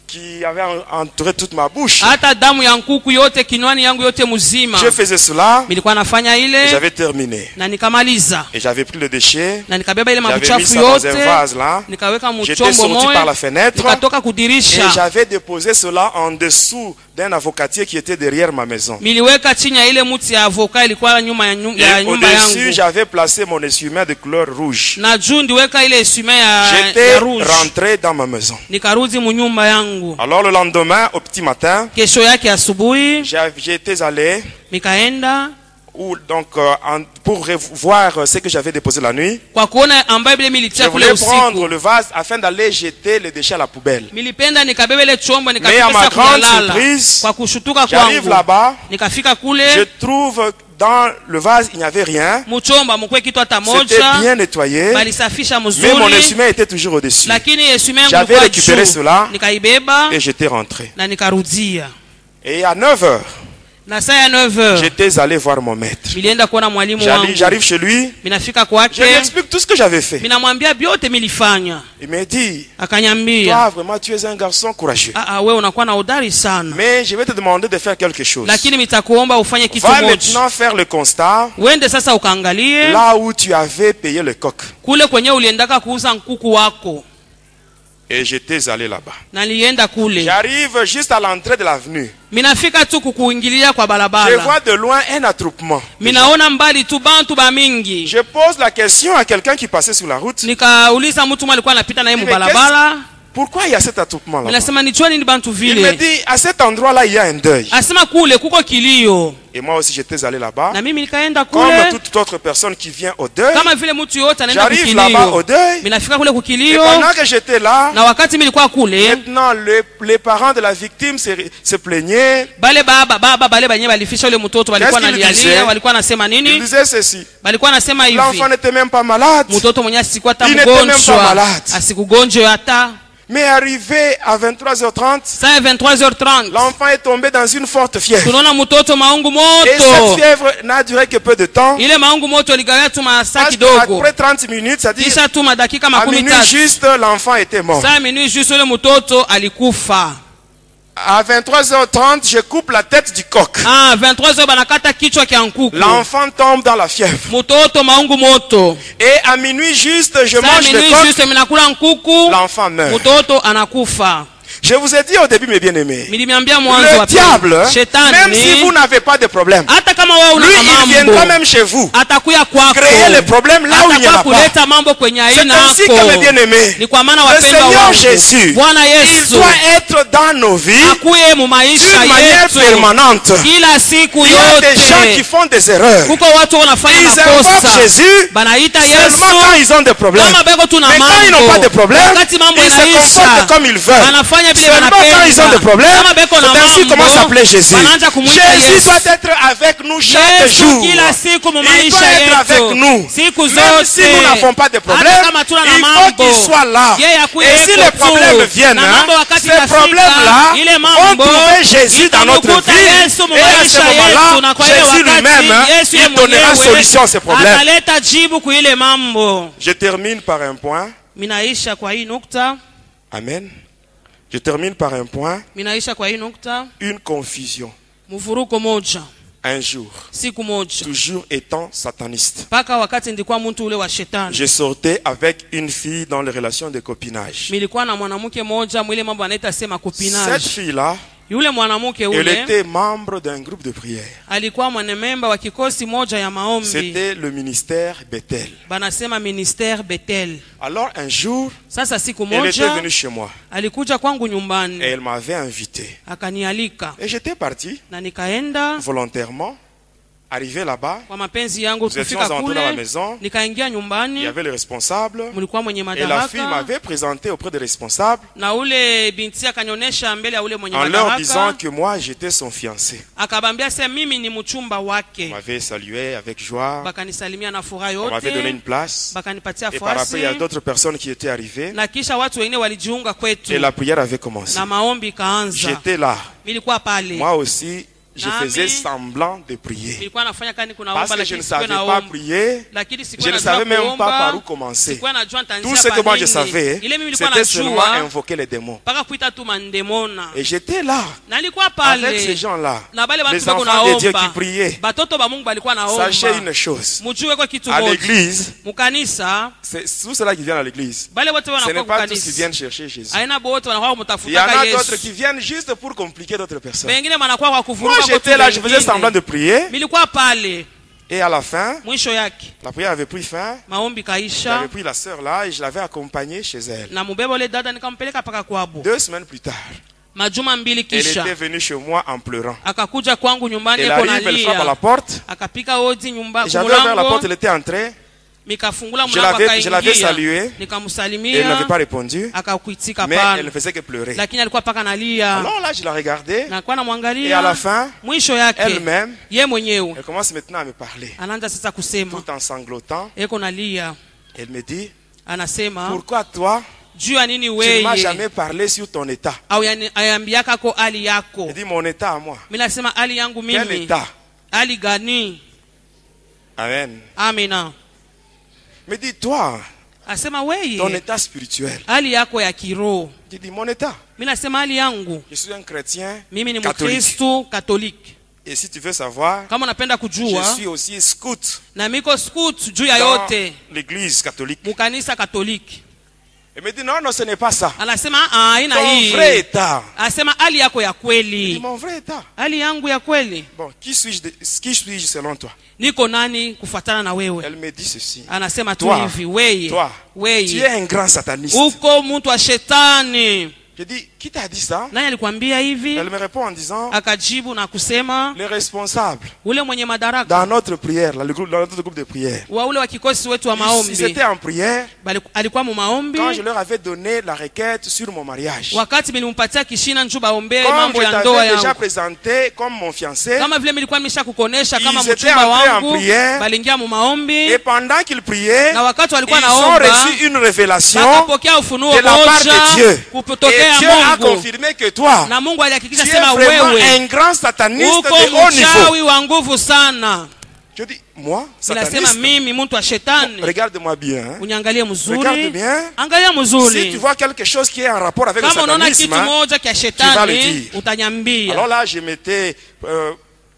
qui avait entouré toute ma bouche. hata damu ya nkuku yote kinywani yangu yote mzima. Je faisais cela, Nilikuwa nafanya et ile j'avais terminé. na nikamaliza, Et j'avais pris le déchet, na nikabeba ile j'avais mis mabuchafu ça dans un yote vase là. nikaweka J'étais mchombo sorti par la moja, fenêtre nikatoka et kudirisha, j'avais déposé cela en dessous d'un avocatier qui était derrière ma maison. miliweka chini ya ile mti ya avoka ilikuwa nyuma ya Et nyumba au-dessus, yangu, j'avais placé mon essuie-main de couleur rouge. na juu ndiweka ile essuie ya J'étais rouge. rentré dans ma maison. Nikarudi munyumba yangu. Alors le lendemain, au petit matin, Kesho yake asubuhi j'étais allé nikaenda donc, pour voir ce que j'avais déposé la nuit. kwa kuona ambaye bile Je militia kule voulais prendre usiku. le vase afin d'aller jeter les déchets à la poubelle. Milipenda nikabeba ile chombo Mais à ma nikapesa grande kulala. surprise, Kwa kushutuka j'arrive kwangu là-bas, nikafika je kule trouve dans le vase, il n'y avait rien. mchomba mkwe kitu hata C'était moja, bien nettoyé, balisafisha mais mon mzuri, essuie-main était toujours au-dessus. lakini essuie yangu J'avais ilikuwa récupéré juu. cela Nikaibeba et j'étais rentré. na nikarudia. Et à 9 heures, na saa ya 9h j'étais allé voir mon maître. nilienda kuona mwalimu wangu. J'arrive chez lui, Minafika je lui kwake, explique tout ce que j'avais fait. minamwambia vyote milifanya. Il me dit, Akanyambia, toi vraiment tu es un garçon courageux. wewe unakuwa na hodari sana, Mais je vais te demander de faire quelque chose. lakini nitakuomba ufanye kitu Va moja. maintenant faire le constat Uende sasa ukaangalie là où tu avais payé le coq. kule kwenye uliendaka kuuza nkuku wako. Et j'étais allé là-bas. Nalienda kule. J'arrive juste à l'entrée de l'avenue. Minafika tu kukuingilia kwa Je barabara. vois de loin un attroupement. Minaona mbali tu bantu ba mingi. Je pose la question à quelqu'un qui passait sur la route. Nikauliza mtu alikuwa anapita na yeye Mais mubarabara. Pourquoi il y a cet attroupement là? Minasema ni choni ni bantu Il me vile. dit, à cet endroit-là, il y a un deuil. Asema kule kuko kilio. Et moi aussi, j'étais allé là-bas. Na mimi nikaenda Comme kule. toute autre personne qui vient au deuil. Kama vile mtu yote anaenda J'arrive là-bas au kukilio. deuil. Minafika kule Et kukilio. pendant que j'étais là, Na wakati mimi nilikuwa kule, maintenant, les parents de la victime se plaignaient. bale baba bale banyewe balifisha yule mtoto walikuwa Qu'est-ce qu'il disait? nalialia, walikuwa nasema Ils nini? disaient ceci. Balikuwa nasema hivi. L'enfant n'était même pas malade. Mtoto mwenye asikuwa hata Il n'était même pas mgonjwa. malade. Asikugonjwa hata. Mais arrivé à 23h30, Saa 23h30. l'enfant est tombé dans une forte fièvre. Tunaona mtoto maungu Et cette moto. fièvre n'a duré que peu de temps. Ile maungu moto ligawia tu masaa Parce kidogo. qu'après 30 minutes, c'est-à-dire Kisha tu madakika à makumi minuit tatu. juste, l'enfant était mort. Saa minui juste ule mtoto alikufa. À 23h30, je coupe la tête du coq. 23h banakata kichwa kia nkuku. L'enfant tombe dans la fièvre. Mtoto maungu moto. Et à minuit juste, je Saa mange le minui coq. juste minakula nkuku. L'enfant meurt. Mtoto anakufa. Je vous ai dit au début, mes bien-aimés, Nilimiambia mwanzo le wa pili. diable, Shetani, même si vous n'avez pas de problème, hata kama wewe una lui, il viendra mambo, même chez vous, atakuya kwako. créer les problèmes là où il n'y en a Atakuwa pas. kuleta mambo kwenye C'est aina ainsi que, mes yako. bien-aimés, Ni kwa maana le wapendwa Seigneur wangu, Jésus, Bwana il Yesu doit être dans nos vies akuye mu maisha d'une manière yetu permanente. kila siku Il y a des gens qui yote. font des erreurs. Kuko watu wanafanya Ils invoquent makosa, Jésus banaita seulement quand Yesu ils ont des problèmes. kama beko tuna Mais quand ils n'ont pas de mambo. problème, Wakati mambo ils se inaisha, comportent comme ils veulent. wanafanya vile Seulement quand ils ont des wanapenda. problèmes, Kama beko na c'est ainsi comment mambo, s'appelait Jésus. wanaanza kumuita Jésus Yesu. doit être avec nous chaque Yesu jour. kila siku mu Il doit maisha être avec yetu nous. siku Même zote. si nous n'avons pas de problème, Hata kama tuna na il faut mambo, qu'il soit là. yeye akuye Et si yuko les tu. problèmes viennent, Na hein, mambo wakati ces itafika, problèmes-là ile ont mambo trouvé Jésus dans notre itamkuta vie. Yesu mu Et à ce maisha yetu, moment-là, na kwa ile Jésus wakati, lui-même, hein, Yesu yeye il donnera mwenyewe solution à ces problèmes. ataleta jibu kwa ile mambo. Je termine par un point. Minaisha kwa hii nukta. Amen. Je termine par un point. Minaisha kwa hii nukta. Une confusion. Mvuruko moja. Un jour, Siku moja. toujours étant sataniste, Paka wakati ndikuwa mtu ule wa shetani. je sortais avec une fille dans les relations de copinage. Milikuwa na mwanamke moja mwile mambo anaita sema Cette kupinage. fille-là, Yule mwanamke elle ule était membre d'un groupe de prière. alikuwa mwanamemba wa kikosi moja ya maombi. C'était le ministère Bethel. Banasema ministère Bethel. Alors un jour, Sasa siku elle était moja venue chez moi alikuja kwangu et nyumbani elle m'avait invité. akanialika Et j'étais parti na nikaenda volontairement. Arrivé là-bas, kwa mapenzi yangu. nous étions Kufika entrés dans la kule maison. nikaingia Il y nyumbani, avait le responsable. mlikuwa mwenye Et la fille madaraka m'avait présenté auprès des responsables na ule binti akanyonyesha mbele ya ule mwenye en leur disant madaraka, que moi j'étais son fiancé. akabambia sasa mimi ni mchumba On wake. m'avait salué avec joie. Bakanisalimia na furaha On m'avait donné une yote, place. bakanipatia Et par après, il y a fasi, d'autres personnes qui étaient arrivées. na kisha watu wengine walijiunga kwetu Et la prière avait commencé. na maombi ikaanza. J'étais là. Nilikuwa pale, Moi aussi, je Nami, faisais semblant de prier. nilikuwa nafanya kani kuna Parce omba, que je ne lakini sikuwa savais naomba, pas prier. lakini Je sikuwa ne najua savais même pas par où kuomba, commencer. sikuwa najua nitaanzia Tout ce que pa moi je nini. savais, Ile mimi nilikuwa c'était seulement najua invoquer les démons. mpaka kuita tu mandemona, Et j'étais là, na nilikuwa avec ces pale gens-là, na bale les watu bako enfants de Dieu qui naomba, priaient. batoto ba Mungu balikuwa Sachez naomba. une chose, Mujue kwa kitu à moja, l'église, mukanisa c'est tous ceux-là qui viennent à l'église. bale wote Ce wanakuwa n'est pas tous qui kukanisa, viennent chercher Jésus. aina bote wanakuwa Il y en kumtafutaka a d'autres Yesu, qui viennent juste pour compliquer d'autres personnes. wengine wanakuwa kwa Moi kuvuruga kwa j'étais là, je faisais semblant de prier. Nilikuwa pale, Et à la fin, mwisho yake la prière avait pris fin. maombi kaisha, J'avais pris la sœur là et je l'avais accompagnée chez elle. na mubeba ule dada nikampeleka paka kwabo. 2 semaines plus tard, Majuma mbili elle kisha était venue chez moi en pleurant. akakuja kwangu nyumbani, Elle eko arrive, elle frappe à la nalia, porte. akapika odi nyumba J'avais ouvert la porte, kumulango, elle était entrée. mikafungula Je mlango l'avais akaingia, saluée. Elle nikamsalimia, n'avait pas répondu. akakuitika Mais elle ne pana, faisait que pleurer. lakini alikuwa paka nalia, Alors là, je la regardais. na kwa Et à la namwangalia. fin, Mwisho yake elle-même, ye mwenyewe elle commence maintenant à me parler. anaanza sasa kusema, Tout en sanglotant, eko nalia, elle me dit, anasema pourquoi toi, juu ya nini Tu ne m'as weye jamais parlé sur ton état. ayambiaka ko hali yako. Il dit mon état à moi. Mimi nasema hali yangu Quel mimi. état? Hali gani? Amen. Amina. Me dit toi, Asema ton weye état spirituel. hali yako ya kiroho. Je dis mon état. Mimi nasema hali yangu Je suis un chrétien mimi ni catholique. Mkristo Katoliki. Et si tu veux savoir, Kama unapenda je kujua suis aussi scout na miko scout juu ya dans yote l'église catholique. mukanisa Katoliki. Il me dit non, non, ce n'est pas ça. Anasema haina Ton hii. vrai état. Asema hali yako ya Je dis kweli. mon vrai état. Hali yangu ya kweli. Bon, qui suis-je selon toi? Niko nani kufuatana na wewe? Elle me dit ceci. Anasema tu Toi, hivi, weye. Toi, tu Weye. es un grand sataniste. Uko mtu wa shetani. Je dis, qui t'a dit ça? Nani alikwambia hivi? Elle me répond en disant, Akajibu na kusema les responsables ule mwenye madaraka dans notre prière, dans notre groupe de prière. wa ule wa kikosi wetu wa Ils maombi étaient en prière alikuwa mu maombi quand je leur avais donné la requête sur mon mariage. wakati nilimpatia kishina njoo baombe Comme mambo je ya ndoa t'avais déjà yangu. présenté comme mon fiancé, Kama vile nilikuwa nimeshakukonesha kama Ils étaient mchumba entrés en wangu, prière. balingia mu maombi et pendant qu'ils priaient, na wakati walikuwa ils ont naomba reçu une révélation wakapokea ufunuo de la part de moja Dieu. Et kutokea Dieu a Mungu. confirmé que toi, Na Mungu alihakikisha tu es sema vraiment wewe un grand sataniste uko de haut niveau. mchawi wa nguvu sana. Je dis, moi, Ninasema sataniste? mimi mtu wa shetani. Regarde-moi bien. Hein. Unyangalie Regarde mzuri. bien. Angalia Si tu mzuri. vois quelque chose qui est en rapport avec le Kama unaona kitu satanisme, hein, moja kia tu vas le shetani dire. utanyambia. alors là, je m'étais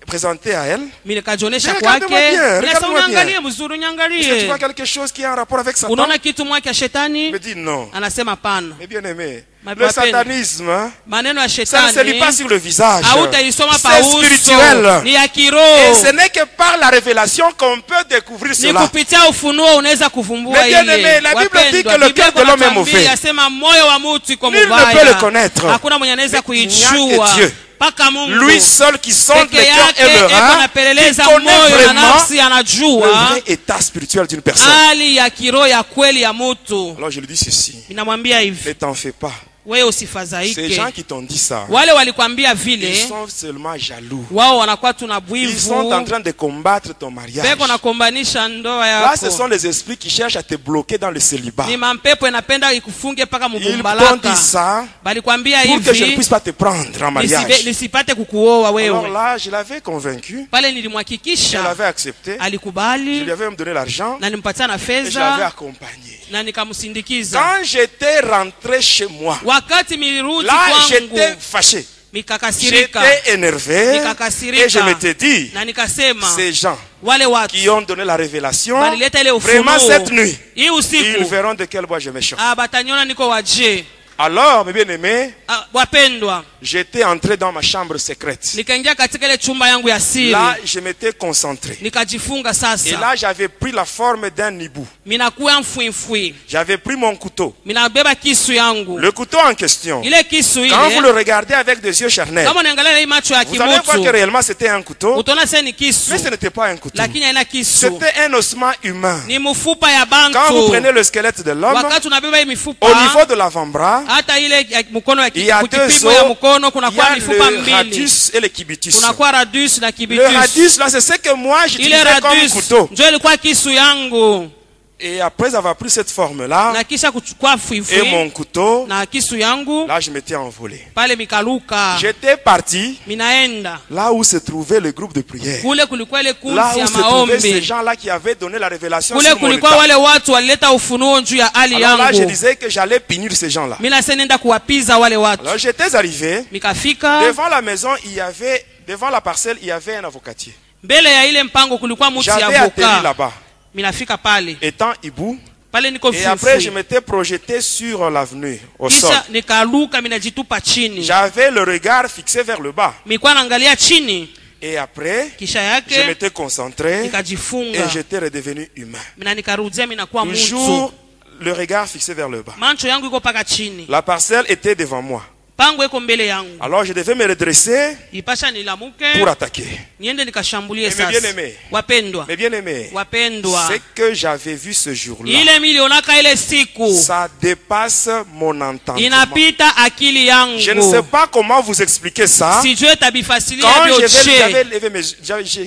présenté à elle. Mimi nikajonesha Mais kwake. regarde-moi bien, Ninasema regarde-moi unyangalie mzuri, Est-ce que tu unyangalie. vois quelque chose qui est en rapport avec Satan? Unaona kitu moja kia Je shetani? me dis non. Anasema hapana. Mais bien aimé, Ma le peine. satanisme, hein, Maneno ya ça ne se lit shetani pas sur le visage. hautaisoma pa C'est uso. spirituel. Ni ya Et kiroho. ce n'est que par la révélation qu'on peut découvrir Ni cela. kupitia ufunuo unaweza kuvumbua Mais bien ile. aimé, la Bible dit que le cœur de l'homme est mauvais. Yasema moyo wa mtu iko Nul ne mubaya. peut le connaître. Hakuna mwenye anaweza Mais il n'y a kuijua. que Dieu. Paka Mungu. Lui seul qui sonde Peke le cœur yake et le eko rein, qui anapeleleza connaît moyo na vraiment nafsi le anajua vrai état spirituel d'une personne. hali ya kiroho ya kweli ya mtu. Alors je lui dis ceci, Ninamwambia hivi, ne t'en fais pas. wewe Ces usifadhaike. gens qui t'ont dit ça, Wale walikwambia ils vile, sont seulement jaloux. wao wanakuwa tuna Ils sont en bwivu. train de combattre ton mariage. Beko nakombanisha ndoa Là, ce yako. sont les esprits qui cherchent à te bloquer dans le célibat. Ni mampepo inapenda ikufunge paka Ils t'ont mubumbalaka. dit ça Balikwambia pour que je ne hivi puisse pas te prendre en mariage. nisipate kukuoa Alors wewe. là, je l'avais convaincu. Pale Elle nilimhakikisha avait accepté. Je lui alikubali avais même donné l'argent. na nimpatia na Et je l'avais fedha accompagné. na nikamsindikiza. Quand j'étais rentré chez moi, Wakati milirudi là, j'étais kwangu fâché. mikakasirika J'étais énervé. Nikakasirika. Et je m'étais dit, na nikasema ces gens wale watu qui ont donné la révélation, balileta ile vraiment ufunuo cette nuit, hii ils usiku verront de quel bois je me chauffe. bataniona niko waje. Alors, mes bien-aimés, Wapendwa, j'étais entré dans ma chambre secrète. nikaingia katika ile chumba yangu ya siri, Là, je m'étais concentré. nikajifunga Et sasa. là, j'avais pris la forme d'un hibou. Minakuwa mfwimfwi, J'avais pris mon couteau. minabeba kisu yangu. Le couteau en question, Ile kisu quand vous ile le regardez avec des yeux charnels, kama unaangalia ile macho ya vous allez voir que kimutu réellement c'était un couteau, utaona sasa ni kisu, mais ce n'était pas un couteau. lakini haina kisu, C'était un ossement humain. ni mfupa ya Quand vous bantu. prenez le squelette de l'homme, Wakati unabeba hii mifupa au niveau de l'avant-bras, hata ile ya mkono ya il y a deux kipimo ya os, mkono il y kunakuwa a mifupa le mbili, radius et le cubitus. kunakuwa radius na Le kibitus. radius, là, c'est ce que moi Ile j'utilisais comme radius couteau. ndio ilikuwa kisu yangu, Et après avoir pris cette forme-là, na kisha kuchukua et fwifwi mon couteau, na kisu yangu là, je m'étais envolé. pale mikaluka. J'étais parti Minaenda là où se trouvait le groupe de prière. kule, kulikuwa ile Là kundi où ya se trouvaient ces maombi gens-là qui avaient donné la révélation kule, sur mon kulikuwa état. wale watu walileta ufunuo juu ya hali Alors là, je yangu. disais que j'allais punir ces gens-là. Mimi nasa nenda kuwapiza wale watu. Alors j'étais arrivé. Mikafika Devant la maison, il y avait, devant la parcelle, il y avait un avocatier. mbele ya ile mpango, kulikuwa mtu ya J'avais atterri avoka. là-bas, Minafika pale étant hibou. pale, niko Et après, je fufui, m'étais projeté sur l'avenue, au sol. kisha nikaluka, minajitupa chini, J'avais le regard fixé vers le bas. nilikuwa naangalia chini. Et après, Kisha je yake m'étais concentré et nikajifunga, j'étais redevenu humain. mina nikarudia, minakuwa Toujours mtu, le regard fixé vers le bas. macho yangu iko paka chini. La parcelle était devant moi. pango eko mbele yangu. Alors je devais me redresser Ipasha nilamuke pour attaquer. niende nikashambulie Mais sasa. bien-aimés, Wapendwa, mais bien aimé, wapendwa, ce que j'avais vu ce jour-là, ile milionaka ile siku ça dépasse mon entendement. inapita akili yangu. Je ne sais pas comment vous expliquer ça. Sijue tabifasilia Quand bioche.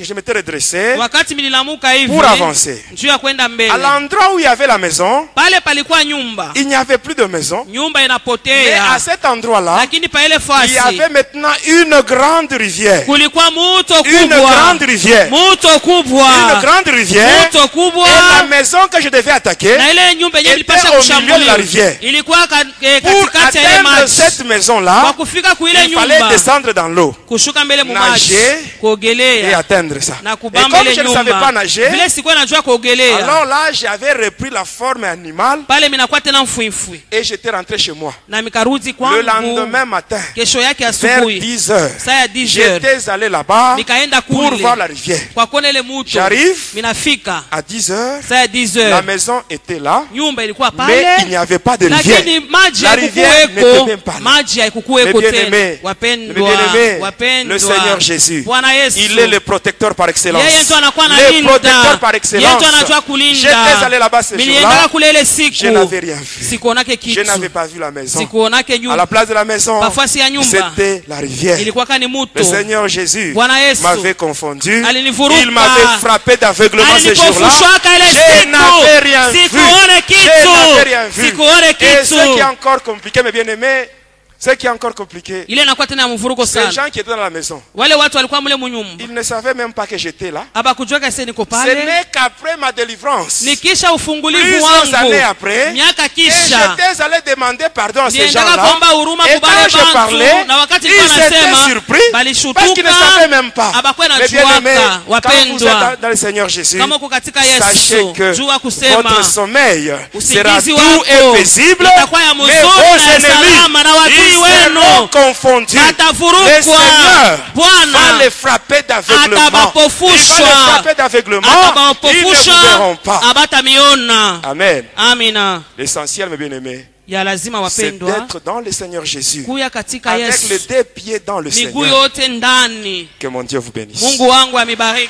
je m'étais redressé Wakati mililamuka hivi pour avancer. juu ya kwenda mbele, À l'endroit où il y avait la maison, pale palikuwa nyumba, il n'y avait plus de maison. nyumba Mais inapotea, à cet endroit-là, lakini pa ile il y fasi avait maintenant une grande rivière. kulikuwa muto Une kubwa, grande rivière. muto kubwa, Une grande rivière. muto kubwa. Et la maison que je devais attaquer, Na ile nyumba yenyewe était ilipasha au milieu de la kushambulia rivière. ilikuwa pour katikati ya ile atteindre maji. cette maison-là, Kwa kufika kuile il fallait nyumba descendre dans l'eau kushuka mbele mu maji nager et kuogelea atteindre ça. na Et kubamba comme ile je ne savais pas nyumba. nager, Vile sikuwa najua kuogelea, alors là, j'avais repris la forme animale pale minakuwa tena mfwifwi et j'étais rentré chez moi. na mikarudi Le kwangu. lendemain matin, Kesho yake vers asubuhi 10 heures, saa ya 10 heures j'étais allé là-bas nikaenda pour kule voir la rivière. kwa kuona ile muto. J'arrive Minafika à 10 heures, saa ya 10 la heures maison était là, nyumba ilikuwa mais il pale, n'y avait pas de rivière. lakini maji La rivière n'était haikukuweko, même pas là. maji Mais haikukuweko bien tena. aimé, Wapendwa, le wapendwa, Seigneur Jésus, Bwana Yesu il est le protecteur par excellence. yeye ndo anakuwa Le analinda, protecteur par yeye excellence. ndo anajua kulinda. J'étais allé là-bas ce Niliendaka jour-là, kule ile siku je n'avais rien vu. sikuonake Je kitu, n'avais pas vu la maison. sikuonake À la nyumba, place de la maison, pafasi ya nyumba c'était la rivière. ilikuwa kani muto. Le Seigneur Jésus Bwana Yesu m'avait confondu. alinivuruga, Il m'avait frappé d'aveuglement ce jour-là. alinipofushwaka ile Je siku n'avais rien vu. sikuone Je n'avais kitu, rien vu. sikuone Et ce qui est kitu. encore compliqué, mes bien-aimés, ce qui est encore compliqué, Ile inakuwa tena mvuruko ces sana. gens qui étaient dans la maison, Wale watu walikuwa mule munyumba ils ne savaient même pas que j'étais là. abakujua kase niko Ce pale, n'est qu'après ma délivrance, nikisha ufungulivu plusieurs années wangu après, miaka et kisha j'étais allé demander pardon à ces niendaka gens-là. kuomba huruma Et kubale quand je parlais, bantu, na wakati ils nilikuwa étaient nasema surpris parce qu'ils ne savaient balishutuka, même pas. abakwe Mais bien aimé, najuaka. quand vous êtes Wapendwa, dans le Seigneur Jésus, kama uko katika sachez Yesu, que jua kusema votre sommeil sera usingizi doux wako et paisible, itakuwa ya mais mzuri vos na ya salama, na ennemis, wadui ils seront wenu confondus. Le watavurukwa. Seigneur va Bwana les frapper d'aveuglement. Il va atabapofushwa, les frapper d'aveuglement. Ils ne atabapofusha, vous verront pas. abatamiona. Amen. Amina. L'essentiel, mes bien-aimés, Ya lazima c'est wapendwa d'être dans le Seigneur Jésus, kuya katika avec les Yesu, deux pieds dans le miguu Seigneur. yote ndani. Que mon Dieu vous bénisse. Mungu wangu amibariki.